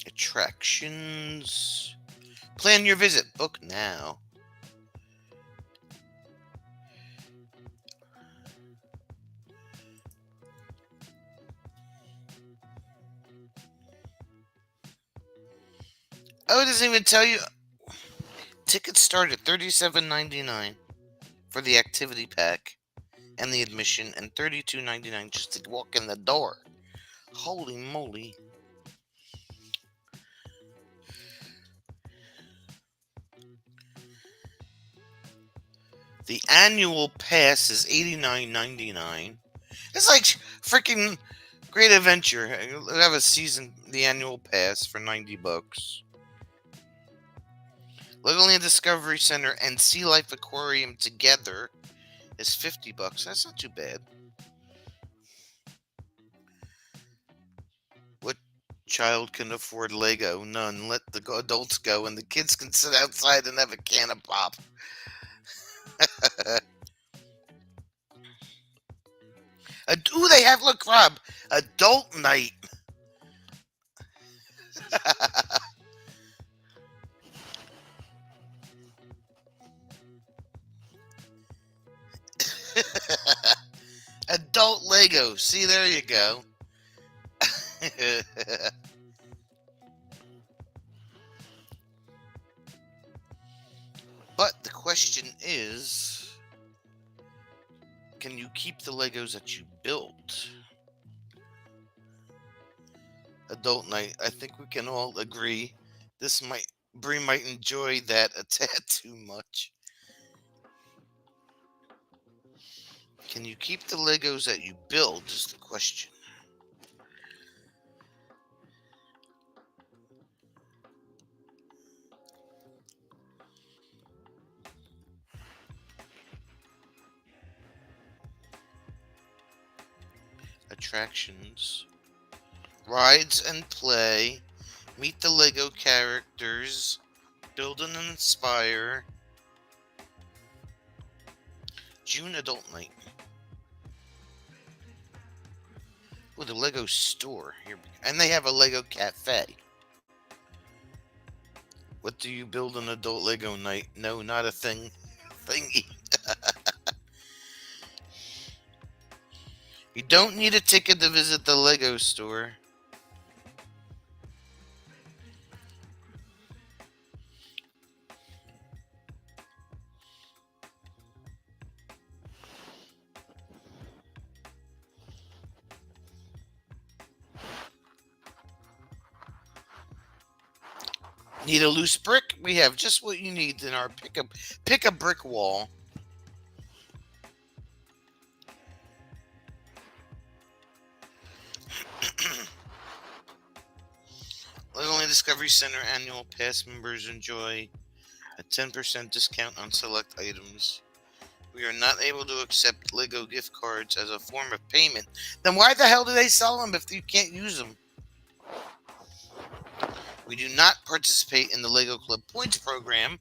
Attractions. Plan your visit. Book now. Oh, it doesn't even tell you. Tickets start at $37.99 for the activity pack and the admission, and $32.99 just to walk in the door. Holy moly. The annual pass is $89.99. It's like freaking Great Adventure. They have a season, the annual pass for $90. Legoland Discovery Center and Sea Life Aquarium together is $50. That's not too bad. What child can afford Lego? None. Let the adults go, and the kids can sit outside and have a can of pop. Ooh, they have, look, Rob, adult night. Adult Lego. See, there you go. But the question is, can you keep the Legos that you built? Adult night. I think we can all agree Bree might enjoy that a tad too much. Can you keep the Legos that you build is the question. Attractions. Rides and play. Meet the Lego characters. Build and inspire. June adult night. Oh, the Lego store. Here we go. And they have a Lego cafe. What do you build an adult Lego night? No, not a thing. Thingy. You don't need a ticket to visit the Lego store. Need a loose brick? We have just what you need in our pick a brick wall. Legoland Discovery Center annual pass members enjoy a 10% discount on select items. We are not able to accept Lego gift cards as a form of payment. Then why the hell do they sell them if you can't use them? We do not participate in the Lego Club Points program.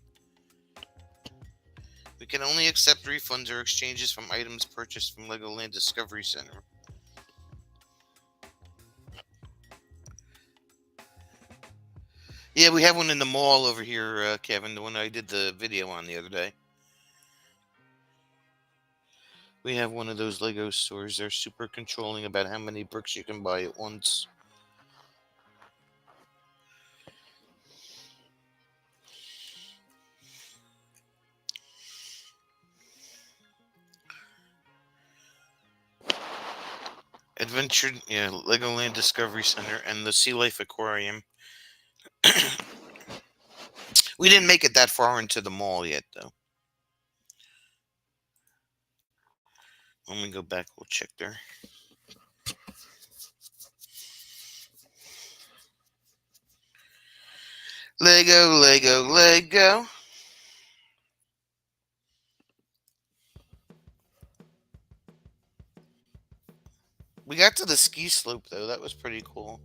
We can only accept refunds or exchanges from items purchased from Legoland Discovery Center. Yeah, we have one in the mall over here, Kevin, the one I did the video on the other day. We have one of those Lego stores. They're super controlling about how many bricks you can buy at once. Adventure, yeah, Legoland Discovery Center, and the Sea Life Aquarium. We didn't make it that far into the mall yet, though. When we go back, we'll check there. Lego, Lego, Lego. We got to the ski slope, though. That was pretty cool.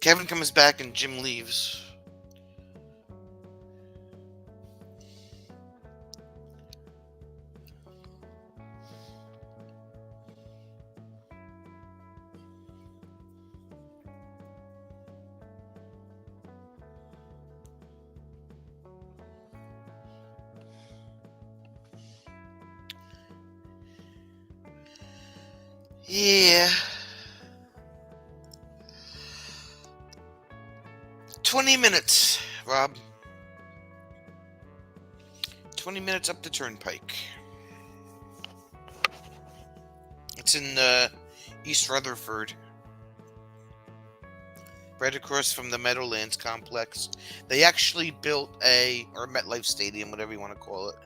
Kevin comes back and Jim leaves. Yeah. 20 minutes, Rob. 20 minutes up the turnpike. It's in East Rutherford. Right across from the Meadowlands complex. They actually built or MetLife Stadium, whatever you want to call it.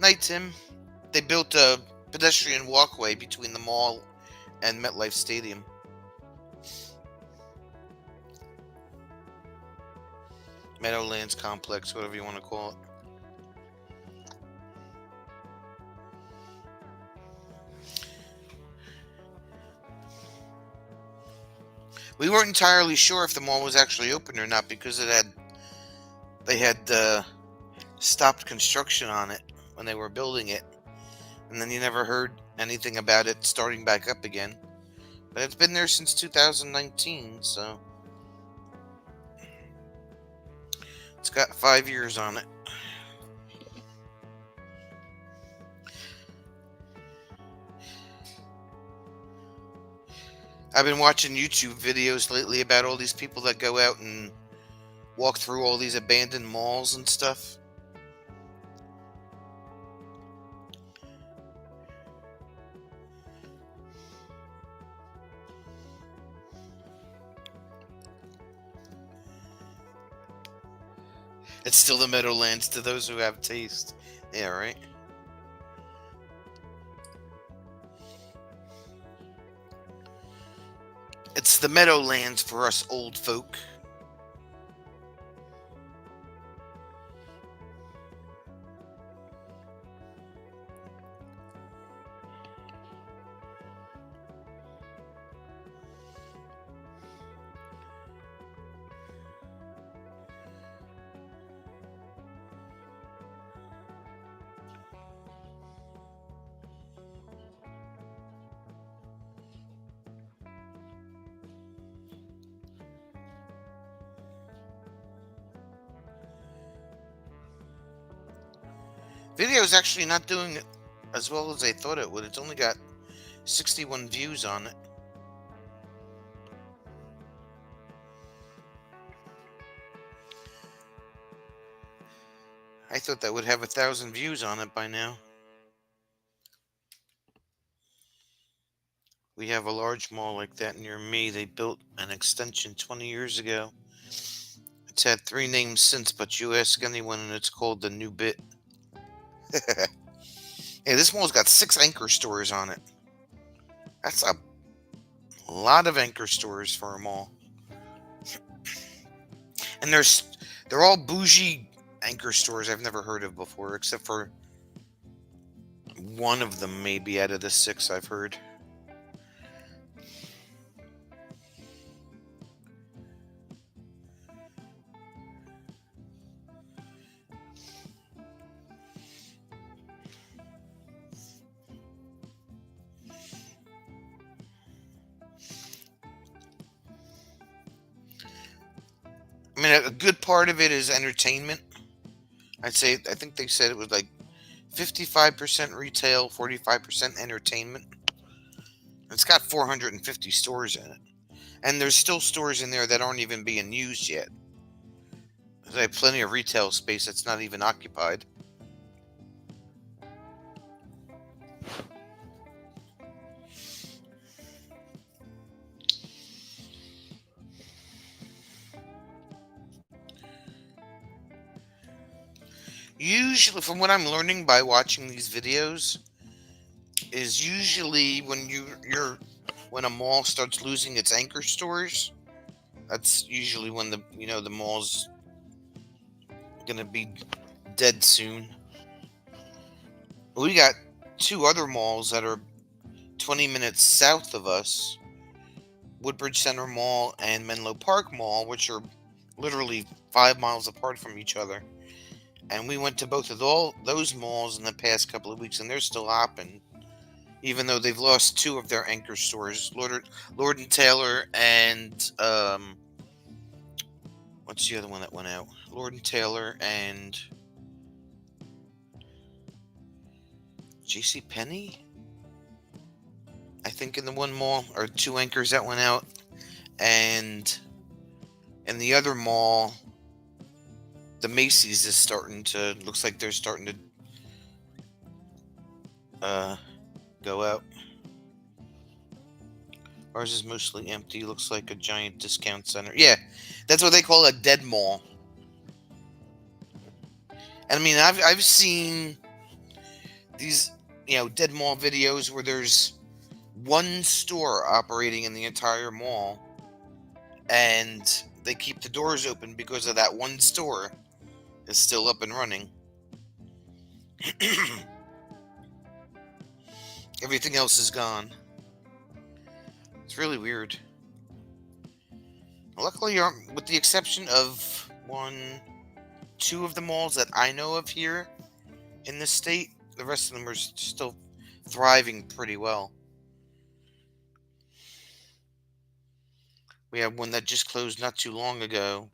Night, Tim. They built a pedestrian walkway between the mall and MetLife Stadium. Meadowlands complex, whatever you want to call it. We weren't entirely sure if the mall was actually open or not because they had stopped construction on it when they were building it, and then you never heard anything about it starting back up again. But it's been there since 2019, so it's got 5 years on it. I've been watching YouTube videos lately about all these people that go out and walk through all these abandoned malls and stuff. It's still the Meadowlands to those who have taste. Yeah, right? It's the Meadowlands for us old folk. Video is actually not doing as well as I thought it would. It's only got 61 views on it. I thought that would have 1,000 views on it by now. We have a large mall like that near me. They built an extension 20 years ago. It's had 3 names since, but you ask anyone and it's called the New Bit. Hey, this mall's got 6 anchor stores on it. That's a lot of anchor stores for a mall. And they're all bougie anchor stores I've never heard of before, except for one of them maybe out of the 6 I've heard. I mean, a good part of it is entertainment. I think they said it was like 55% retail, 45% entertainment. It's got 450 stores in it. And there's still stores in there that aren't even being used yet. They have plenty of retail space that's not even occupied. Usually, from what I'm learning by watching these videos, is usually when a mall starts losing its anchor stores, that's usually when the mall's gonna be dead soon. We got two other malls that are 20 minutes south of us, Woodbridge Center Mall and Menlo Park Mall, which are literally 5 miles apart from each other. And we went to both of all those malls in the past couple of weeks, and they're still open, even though they've lost two of their anchor stores, Lord and Taylor, and what's the other one that went out? Lord and Taylor and J.C. Penney, I think, in the one mall, or two anchors that went out, and in the other mall, the Macy's is looks like they're starting to go out. Ours is mostly empty. Looks like a giant discount center. Yeah, that's what they call a dead mall. And I mean, I've seen these dead mall videos where there's one store operating in the entire mall, and they keep the doors open because of that one store is still up and running. Everything else is gone. It's really weird. Luckily, with the exception of two of the malls that I know of here in the state, the rest of them are still thriving pretty well. We have one that just closed not too long ago.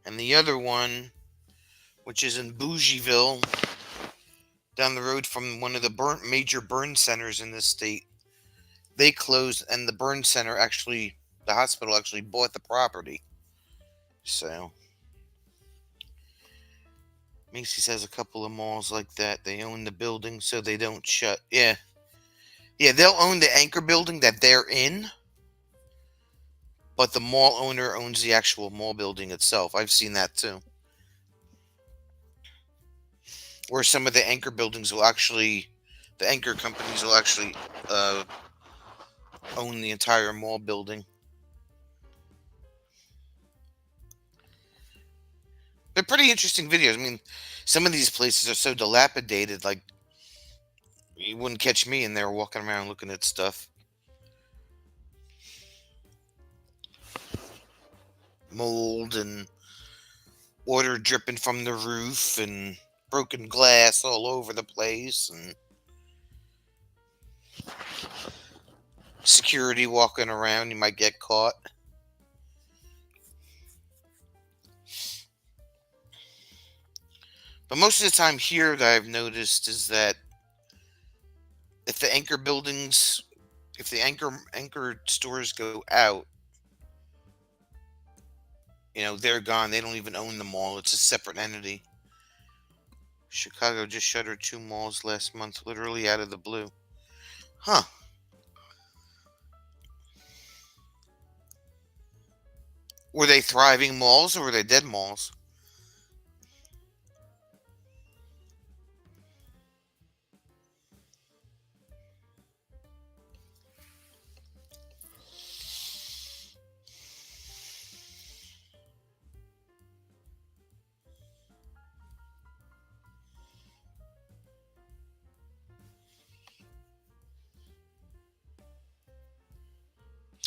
And the other one, which is in Bougieville, down the road from one of the major burn centers in this state, they closed, and the burn center the hospital actually bought the property. So Macy's has a couple of malls like that. They own the building so they don't shut. Yeah, they'll own the anchor building that they're in, but the mall owner owns the actual mall building itself. I've seen that too. Where some of the anchor companies will actually own the entire mall building. They're pretty interesting videos. I mean, some of these places are so dilapidated, like, you wouldn't catch me in there walking around looking at stuff. Mold and water dripping from the roof and broken glass all over the place, and security walking around. You might get caught. But most of the time here that I've noticed is that if the anchor stores go out, they're gone. They don't even own the mall. It's a separate entity. Chicago just shuttered 2 malls last month, literally out of the blue. Huh. Were they thriving malls or were they dead malls?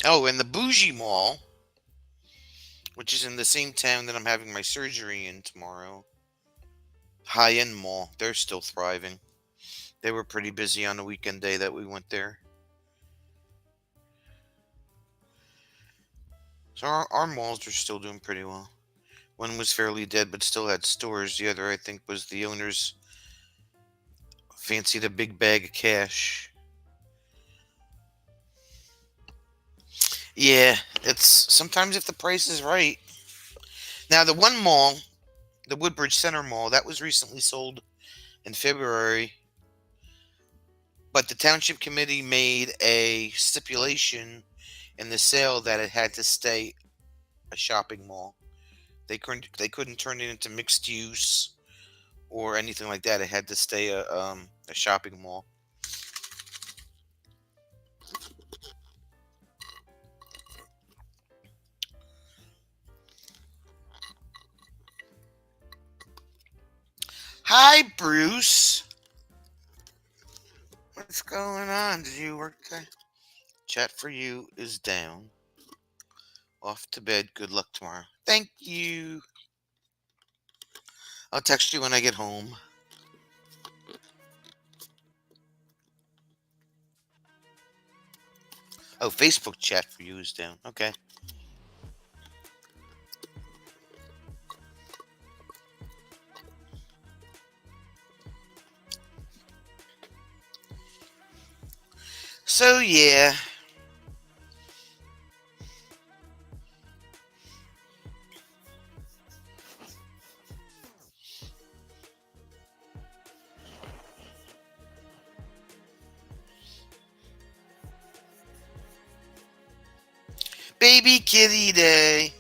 Oh, and the Bougie Mall, which is in the same town that I'm having my surgery in tomorrow, high-end mall, they're still thriving. They were pretty busy on the weekend day that we went there. So our malls are still doing pretty well. One was fairly dead but still had stores. The other, I think, was the owner's fancied a big bag of cash. Yeah, it's sometimes if the price is right. Now, the one mall, the Woodbridge Center Mall, that was recently sold in February, but the township committee made a stipulation in the sale that it had to stay a shopping mall. They couldn't turn it into mixed use or anything like that. It had to stay a shopping mall. Hi, Bruce. What's going on? Did you work today? Chat for you is down. Off to bed. Good luck tomorrow. Thank you. I'll text you when I get home. Oh, Facebook chat for you is down. Okay. So, yeah. Baby Kitty Day.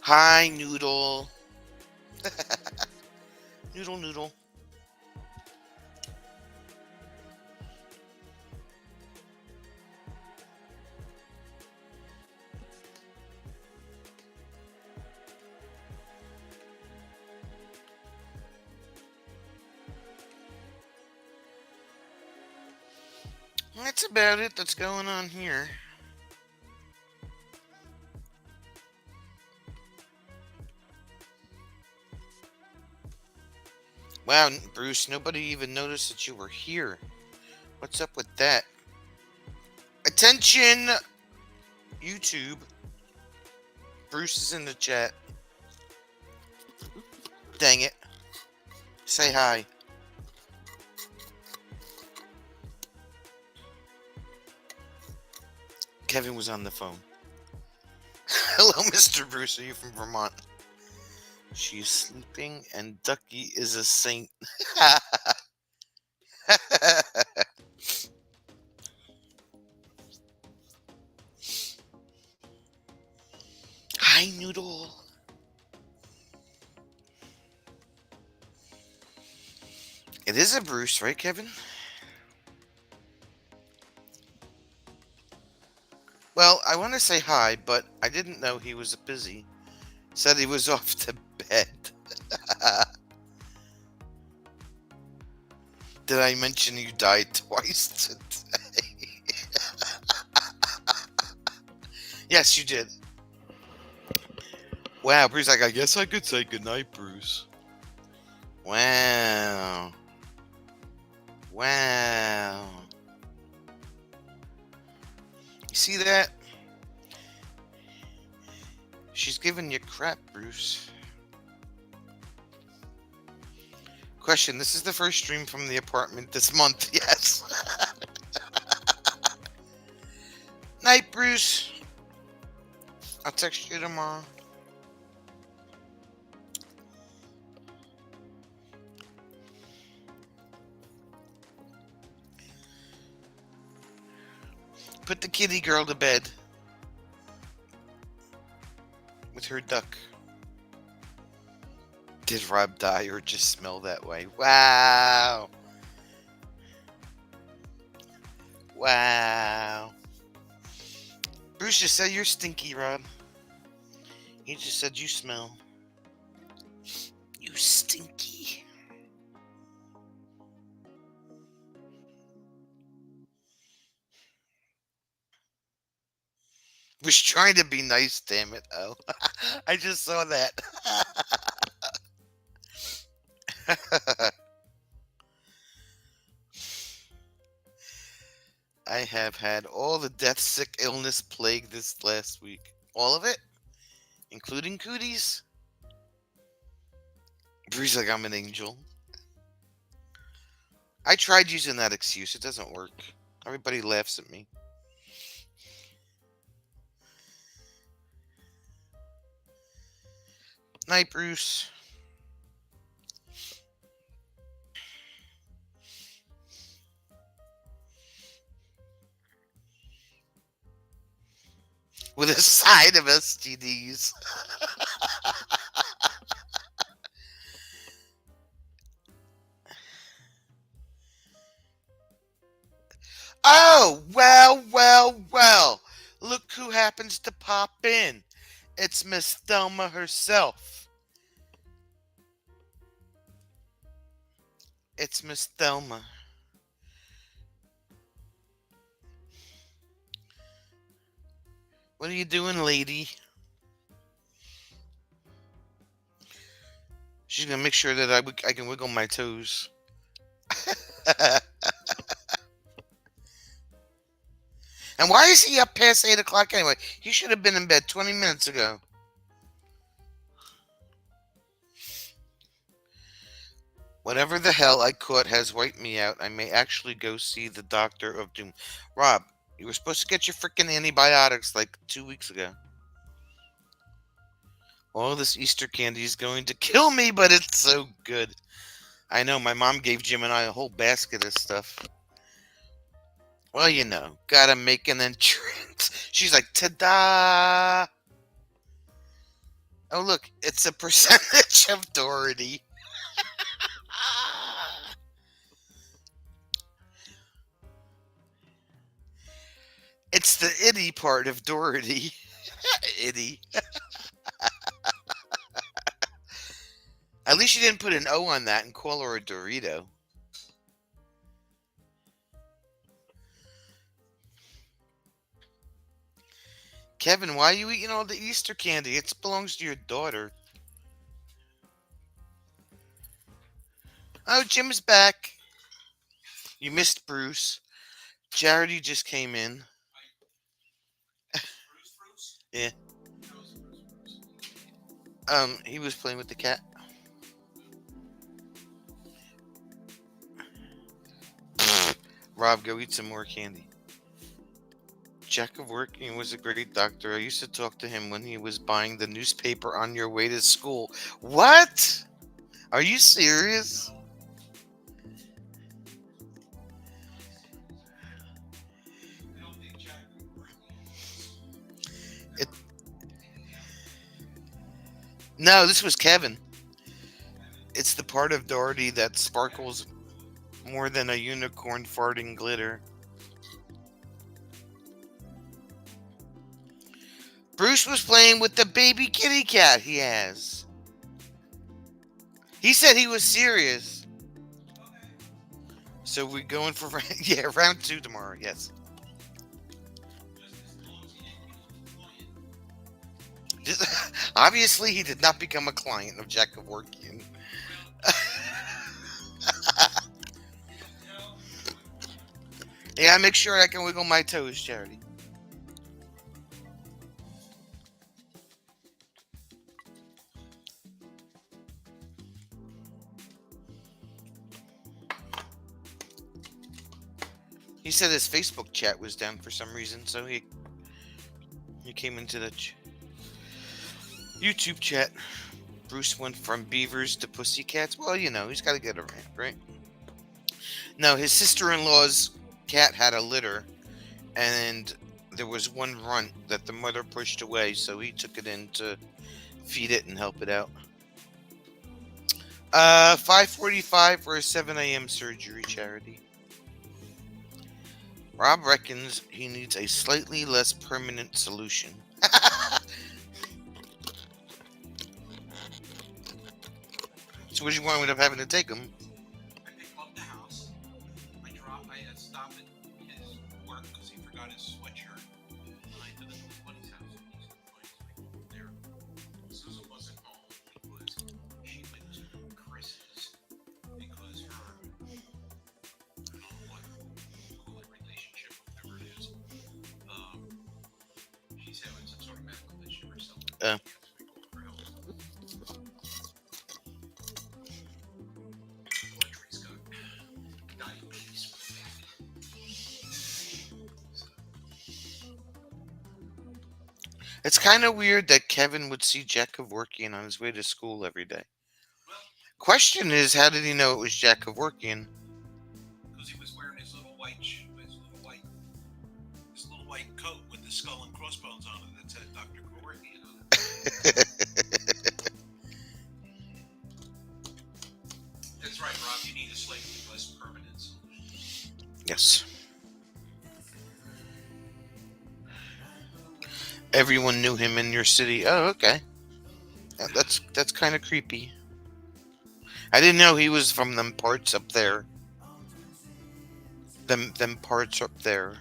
Hi, Noodle. Noodle, Noodle. That's about it that's going on here. Wow, Bruce, nobody even noticed that you were here. What's up with that? Attention, YouTube. Bruce is in the chat. Dang it. Say hi. Kevin was on the phone. Hello, Mr. Bruce. Are you from Vermont? She's sleeping and Ducky is a saint. Hi, Noodle. It is a Bruce, right, Kevin? Well, I want to say hi, but I didn't know he was busy. Said he was off to bed. Did I mention you died twice today? Yes, you did. Wow, Bruce, like, I guess I could say goodnight, Bruce. Wow. Wow. You see that? She's giving you crap, Bruce. Question, this is the first stream from the apartment this month. Yes. Night, Bruce. I'll text you tomorrow. Put the kitty girl to bed. With her duck. Did Rob die or just smell that way? Wow. Wow. Bruce just said you're stinky, Rob. He just said you smell. You stinky. Was trying to be nice, damn it. Oh, I just saw that. I have had all the death, sick, illness, plague this last week. All of it? Including cooties? Bree's like, I'm an angel. I tried using that excuse. It doesn't work. Everybody laughs at me. Night, Bruce. With a side of STDs. Oh, well, well, well. Look who happens to pop in. It's Miss Thelma herself. It's Miss Thelma. What are you doing, lady? She's gonna make sure that I can wiggle my toes. And why is he up past 8 o'clock anyway? He should have been in bed 20 minutes ago. Whatever the hell I caught has wiped me out. I may actually go see the Doctor of Doom. Rob, you were supposed to get your freaking antibiotics like 2 weeks ago. All this Easter candy is going to kill me, but it's so good. I know, my mom gave Jim and I a whole basket of stuff. Well, you know, gotta make an entrance. She's like, ta-da! Oh, look, it's a percentage of Doherty. It's the itty part of Doherty. Itty. At least you didn't put an O on that and call her a Dorito. Kevin, why are you eating all the Easter candy? It belongs to your daughter. Oh, Jim's back. You missed Bruce. Charity just came in. Yeah. He was playing with the cat. Rob, go eat some more candy. Jack of Working was a great doctor. I used to talk to him when he was buying the newspaper on your way to school. What? Are you serious? No, this was Kevin. It's the part of Doherty that sparkles more than a unicorn farting glitter. Bruce was playing with the baby kitty cat he has. He said he was serious. So we're going for round 2 tomorrow. Yes. Obviously, he did not become a client of Jack of Working. Yeah, make sure I can wiggle my toes, Charity. He said his Facebook chat was down for some reason, so he came into the YouTube chat. Bruce went from beavers to pussycats. Well, you know, he's got to get around, right? No, his sister-in-law's cat had a litter, and there was one runt that the mother pushed away, so he took it in to feed it and help it out. 5:45 for a 7 a.m. surgery, Charity. Rob reckons he needs a slightly less permanent solution. So what do you want me to having to take him? I pick him up the house. I stop at his work because he forgot his sweatshirt. And I took him to Buddy's house. He's like there. Susan wasn't home because she went to Chris's because her I don't know what call it relationship, whatever it Uh, Audrey's got diabetes. it's kind of weird that Kevin would see Jack Kevorkian on his way to school every day. Well, Question is, how did he know it was Jack Kevorkian? because he was wearing his little white coat with the skull and crossbones on it that said Dr. Kevorkian on it. That's right, Rob. You need a slightly less permanent solution. Yes. Everyone knew him in your city. Oh, okay. That's kind of creepy. I didn't know he was from them parts up there. Them parts up there.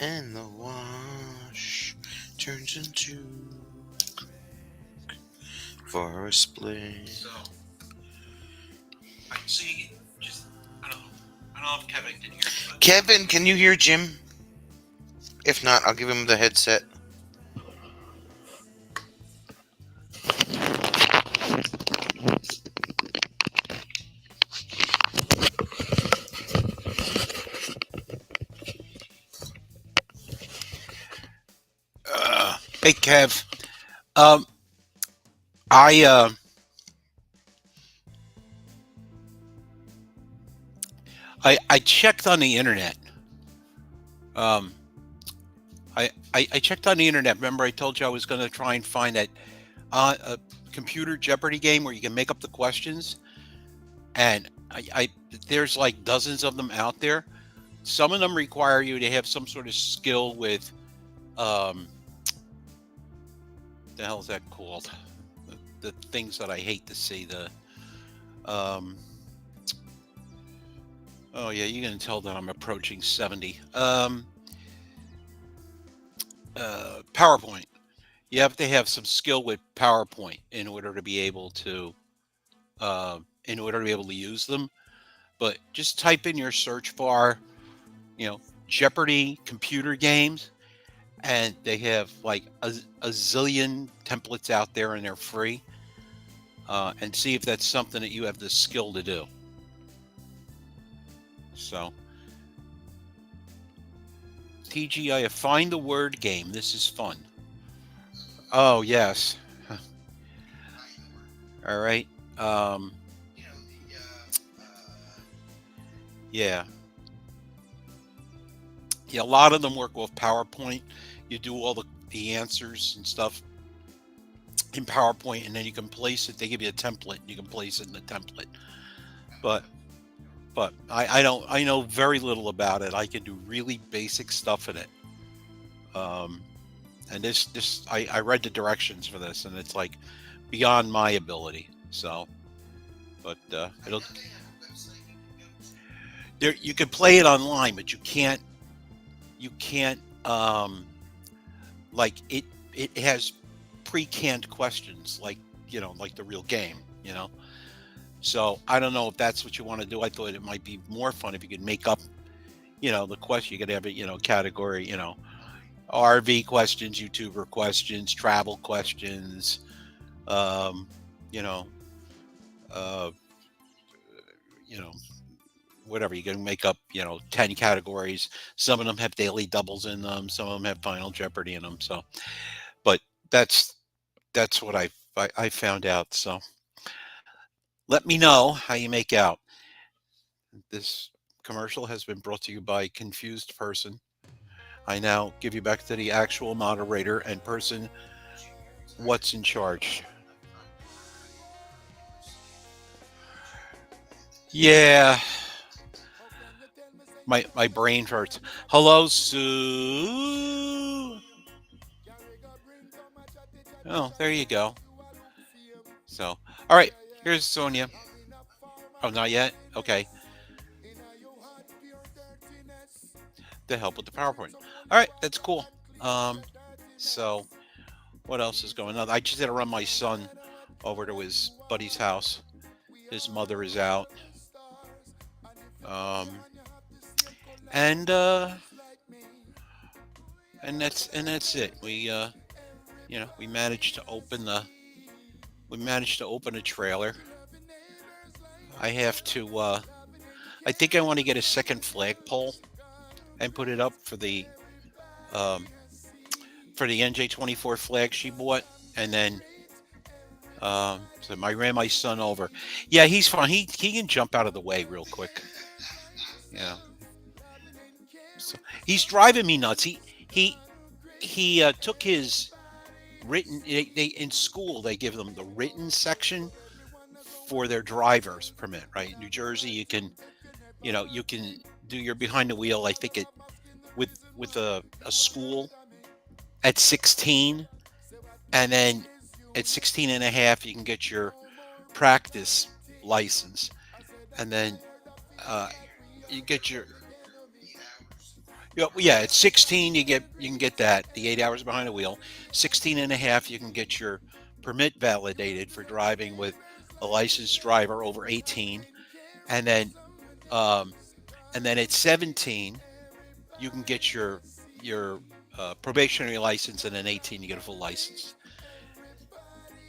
And the wash turns into forest blaze. So, I see. Just I don't know. I don't know if Kevin can hear me. But Kevin, can you hear Jim? If not, I'll give him the headset. Hey, Kev. Um, I I checked on the internet. Um, I checked on the internet. Remember, I told you I was going to try and find that a computer Jeopardy game where you can make up the questions, and I there's like dozens of them out there. Some of them require you to have some sort of skill with um, the hell is that called? The things that I hate to see. The oh yeah, you can tell that I'm approaching 70. PowerPoint. You have to have some skill with PowerPoint in order to be able to use them. But just type in your search bar, Jeopardy computer games, and they have like a zillion templates out there, and they're free. And see if that's something that you have the skill to do. So, TGI, find the word game. This is fun. Oh yes. All right. Yeah. Yeah. A lot of them work with PowerPoint. You do all the answers and stuff in PowerPoint, and then you can place it. They give you a template. You can place it in the template. But I don't. I know very little about it. I can do really basic stuff in it. And this I read the directions for this, and it's like beyond my ability. So, but it'll. There you can play it online, but you can't. You can't. Like it has pre-canned questions, like like the real game. So I don't know if that's what you want to do. I thought it might be more fun if you could make up, the question. You could have it, category, RV questions, YouTuber questions, travel questions, you know, uh, you know, whatever. You can make up, 10 categories. Some of them have daily doubles in them. Some of them have Final Jeopardy in them. So, but that's what I found out. So let me know how you make out. This commercial has been brought to you by Confused Person. I now give you back to the actual moderator and person. What's in charge? Yeah, my brain hurts. Hello, Sue. Oh, there you go. So, all right, here's Sonia. Oh, not yet? Okay. To help with the PowerPoint. All right, that's cool. So what else is going on? I just had to run my son over to his buddy's house. His mother is out. Um, and and that's it. We managed to open a trailer. I have to. I think I want to get a second flagpole and put it up um, for the NJ24 flag she bought, and then so I ran my son over. Yeah, he's fine. He can jump out of the way real quick. Yeah, so he's driving me nuts. He he took his written. They in school they give them the written section for their driver's permit. Right, in New Jersey you can do your behind the wheel. I think it with a school at 16, and then at 16 and a half you can get your practice license, and then uh, you get your yeah, at 16 you can get that, the 8 hours behind the wheel. 16 and a half you can get your permit validated for driving with a licensed driver over 18, and then um, at 17 you can get your probationary license, and then 18 you get a full license.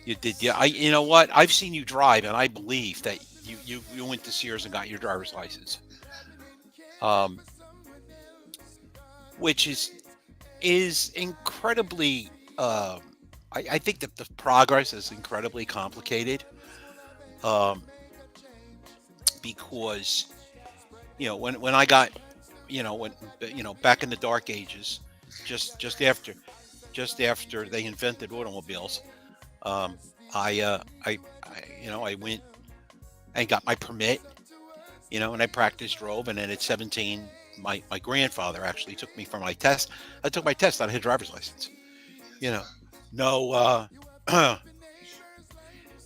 You did, yeah. You know what? I've seen you drive, and I believe that you went to Sears and got your driver's license, um, which is incredibly. I think that the progress is incredibly complicated, um, because when I got when back in the dark ages, just after they invented automobiles, um, I went and got my permit, and I practiced drove, and then at 17, my grandfather actually took me for my test. I took my test on his driver's license. You know, no,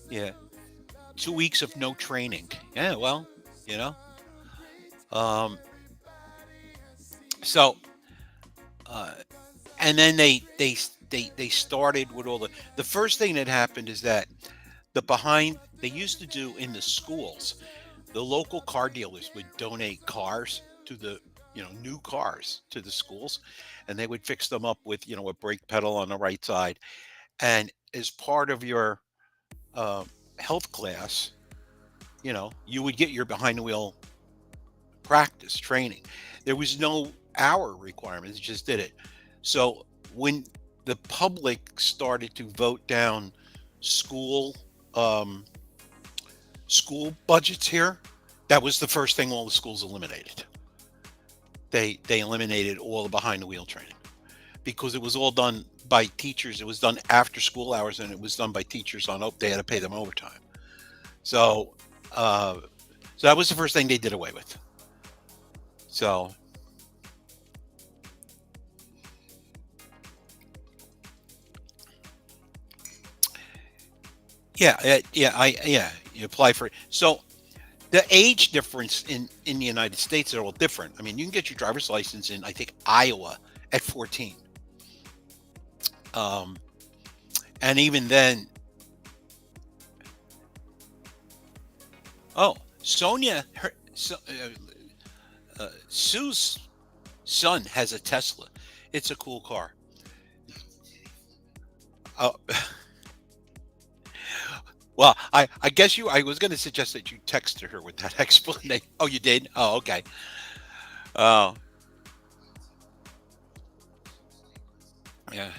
yeah, 2 weeks of no training. Yeah, well, you know, um, so uh, and then they started with all the first thing that happened is that they used to do in the schools, the local car dealers would donate cars to the new cars to the schools, and they would fix them up with a brake pedal on the right side, and as part of your uh, health class, you would get your behind the wheel practice training. There was no hour requirement; it just did it. So when the public started to vote down school um, school budgets here, that was the first thing all the schools eliminated. They eliminated all the behind the wheel training because it was all done by teachers. It was done after school hours, and it was done by teachers they had to pay them overtime. So uh, so that was the first thing they did away with. So yeah, you apply for it. So the age difference in the United States are all different. I mean, you can get your driver's license in, I think, Iowa at 14. Um, and even then, oh, Sue's son has a Tesla. It's a cool car. Oh, well, I guess I was going to suggest that you texted her with that explanation. Oh, you did? Oh, okay. Oh, yeah.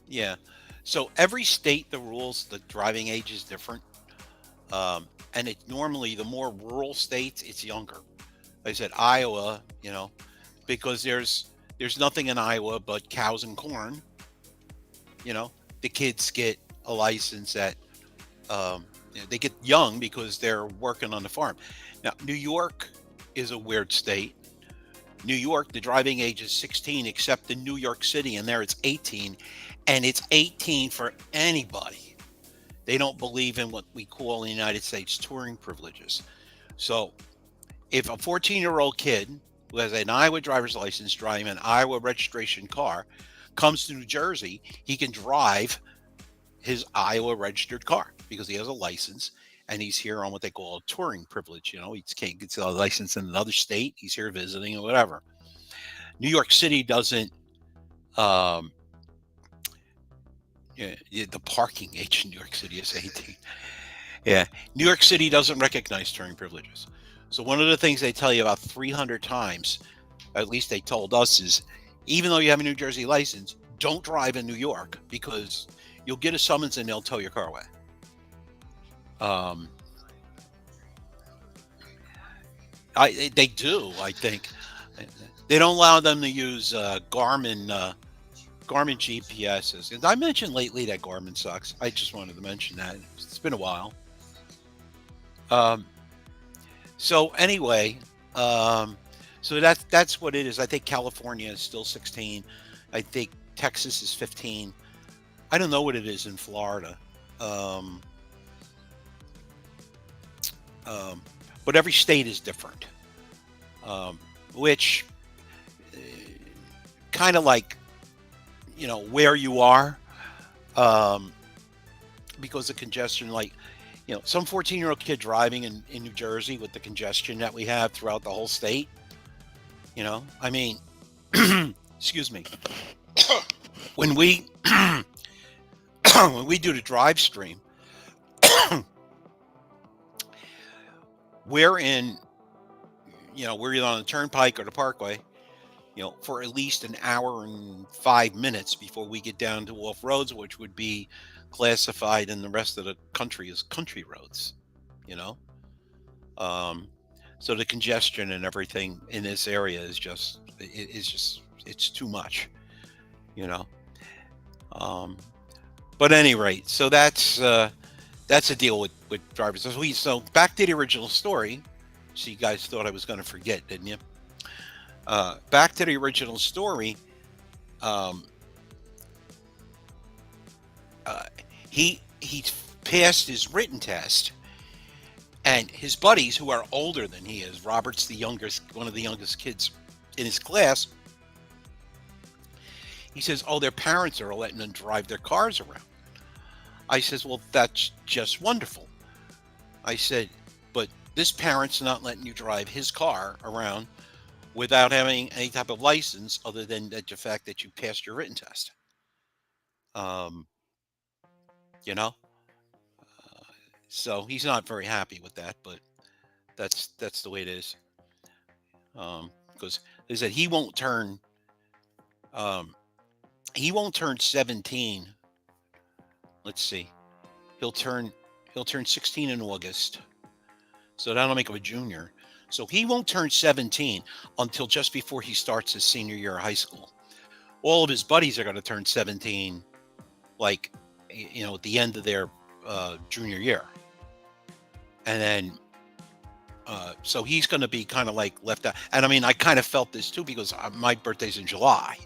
Yeah. So every state, the driving age is different. And it normally, the more rural states, it's younger. Like I said, Iowa, because there's nothing in Iowa but cows and corn. You know, the kids get a license they get young because they're working on the farm. Now, New York is a weird state. New York, the driving age is 16, except in New York City, and there it's 18, and it's 18 for anybody. They don't believe in what we call in the United States touring privileges. So if a 14-year-old kid who has an Iowa driver's license driving an Iowa registration car comes to New Jersey, he can drive his Iowa registered car because he has a license. and he's here on what they call a touring privilege. He can't get a license in another state. He's here visiting or whatever. New York City doesn't. Um, the parking age in New York City is 18. Yeah, New York City doesn't recognize touring privileges. So one of the things they tell you about 300 times, at least they told us, is even though you have a New Jersey license, don't drive in New York because you'll get a summons and they'll tow your car away. They do, I think. They don't allow them to use Garmin GPSs. And I mentioned lately that Garmin sucks. I just wanted to mention that. It's been a while. So anyway, so that's what it is. I think California is still 16. I think Texas is 15. I don't know what it is in Florida. But every state is different. Which kind of like, where you are, because of congestion, like, some 14-year-old kid driving in New Jersey with the congestion that we have throughout the whole state, I mean, excuse me, when we when we do the drive stream, we're in, we're either on the turnpike or the parkway, for at least an hour and 5 minutes before we get down to off roads, which would be classified in the rest of the country as country roads, so the congestion and everything in this area is just, it's too much, but at any rate, so that's a deal with drivers. So back to the original story. So you guys thought I was going to forget, didn't you? Back to the original story. He passed his written test, and his buddies, who are older than he is, Robert's the youngest, one of the youngest kids in his class. He says, "Oh, their parents are letting them drive their cars around." I says, "Well, that's just wonderful." I said, "But this parent's not letting you drive his car around without having any type of license other than the fact that you passed your written test." You know, so he's not very happy with that, but that's the way it is. Because they said he won't turn 17. Let's see, he'll turn 16 in August, so that'll make him a junior. So he won't turn 17 until just before he starts his senior year of high school. All of his buddies are going to turn 17, like, at the end of their junior year. And then, so he's going to be kind of like left out. And I mean, I kind of felt this too, because my birthday's in July.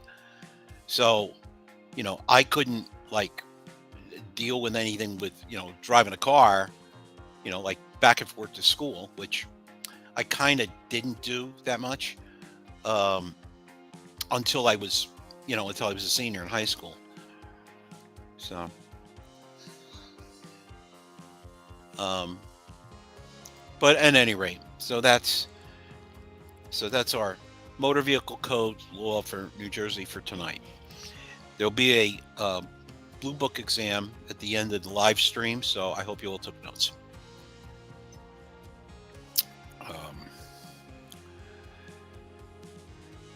So, I couldn't like deal with anything with, driving a car, like back and forth to school, which I kind of didn't do that much until I was a senior in high school. So, but at any rate, so that's our motor vehicle code law for New Jersey for tonight. There'll be a Blue Book exam at the end of the live stream, so I hope you all took notes.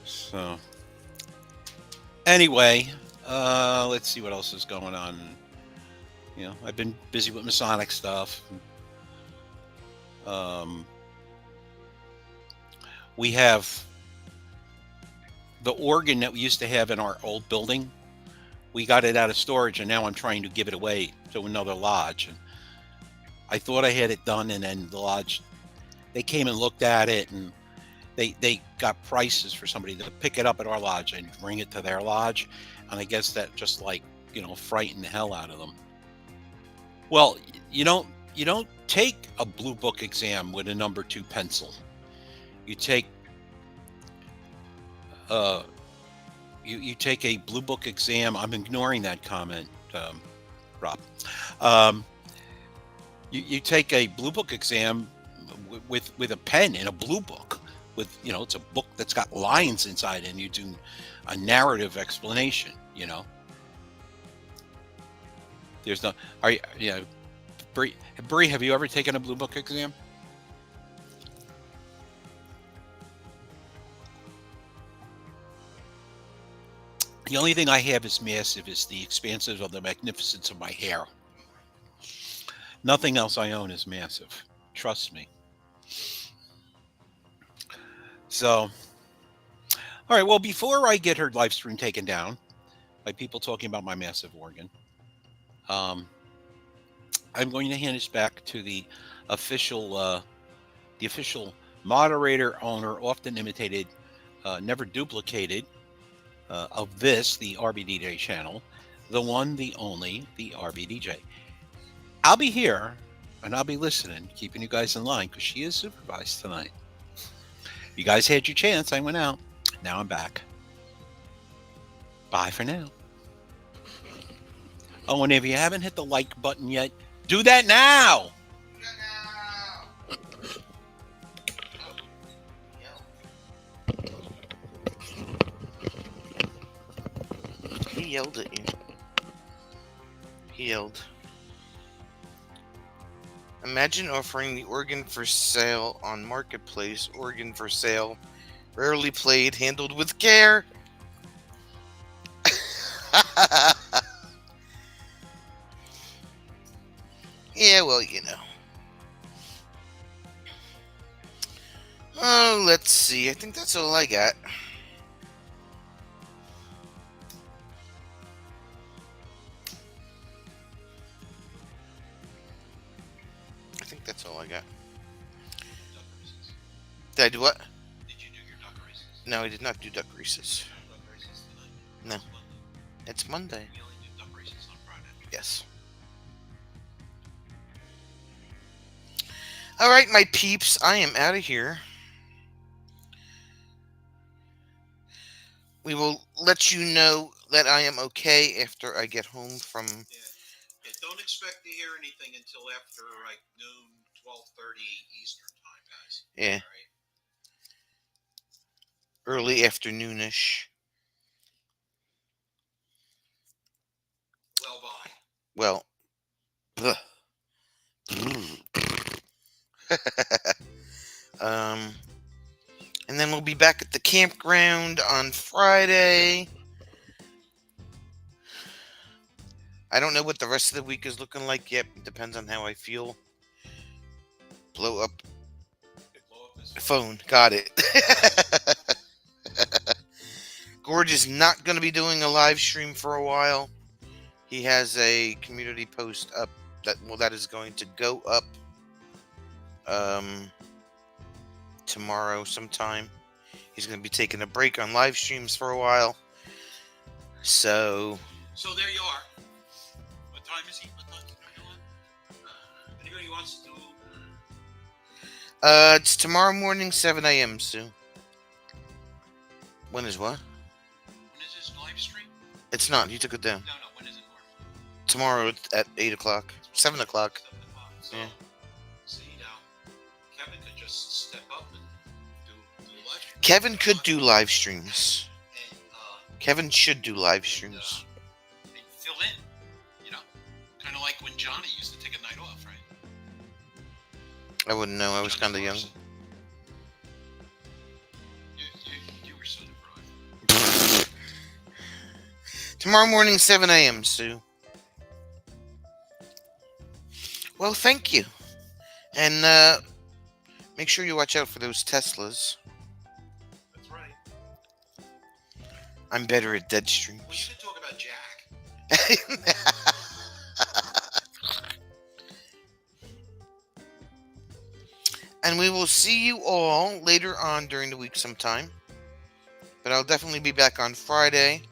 So anyway, let's see what else is going on. I've been busy with Masonic stuff. We have the organ that we used to have in our old building. We got it out of storage, and now I'm trying to give it away to another lodge. And I thought I had it done, and then the lodge, they came and looked at it, and they got prices for somebody to pick it up at our lodge and bring it to their lodge. And I guess that just frightened the hell out of them. Well, you don't take a Blue Book exam with a number 2 pencil. You take you take a Blue Book exam. I'm ignoring that comment, Rob. You take a blue book exam with a pen in a blue book. With it's a book that's got lines inside, and you do a narrative explanation. There's no. Are you? Yeah, Bree, have you ever taken a blue book exam? The only thing I have is massive is the expansive of the magnificence of my hair. Nothing else I own is massive. Trust me. So, all right. Well, before I get her live stream taken down by people talking about my massive organ, um, I'm going to hand this back to the official moderator, owner, often imitated, never duplicated of this, the RBDJ channel, the one, the only, the RBDJ. I'll be here and I'll be listening, keeping you guys in line because she is supervised tonight. You guys had your chance. I went out. Now I'm back. Bye for now. Oh, and if you haven't hit the like button yet, do that now. He yelled at you. He yelled. Imagine offering the organ for sale on Marketplace. Organ for sale. Rarely played, handled with care. Yeah, well, Oh, let's see. I think that's all I got. I think that's all I got. Duck races. Did I do what? Did you do your duck races? No, I did not do duck races. Duck races tonight? No. It's Monday. It's Monday. We only do duck races on Friday. Yes. All right, my peeps, I am out of here. We will let you know that I am okay after I get home from... Yeah, don't expect to hear anything until after like noon, 12:30 Eastern time, guys. Yeah. All right. early afternoonish. Well, bye. Well, and then we'll be back at the campground on Friday. I don't know what the rest of the week is looking like yet. It depends on how I feel. Blow up Blow up his phone. Got it. Gorge is not going to be doing a live stream for a while. He has a community post up that is going to go up tomorrow sometime. He's going to be taking a break on live streams for a while. So there you are. What time is he? What time is he on? Anybody wants to? it's tomorrow morning, 7 a.m. Sue. When is what? When is his live stream? It's not. You took it down. No. When is it normally? Tomorrow at 8 o'clock. 7 o'clock. 7 o'clock. So, Yeah. see now, Kevin could just step up and do live stream. Kevin could do live streams. And Kevin should do live streams. and fill in, kind of like when Johnny used to take a night off, right? I wouldn't know. I was Johnny kind of young. Carson. You were so deprived. Tomorrow morning, 7 a.m., Sue. Well, thank you. And make sure you watch out for those Teslas. That's right. I'm better at dead Well, you streams. could talk about Jack. And we will see you all later on during the week sometime. But I'll definitely be back on Friday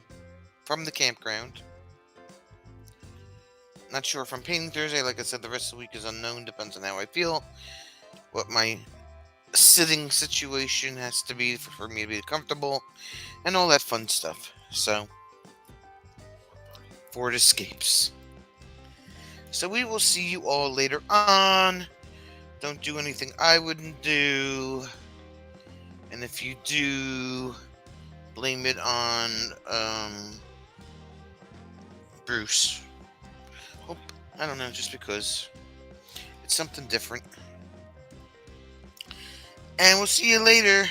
from the campground. Not sure if I'm painting Thursday. Like I said, the rest of the week is unknown. Depends on how I feel. What my sitting situation has to be for me to be comfortable. And all that fun stuff. So, Ford Escapes. So we will see you all later on. Don't do anything I wouldn't do. And if you do, blame it on Bruce. Oh, I don't know, just because it's something different. And we'll see you later.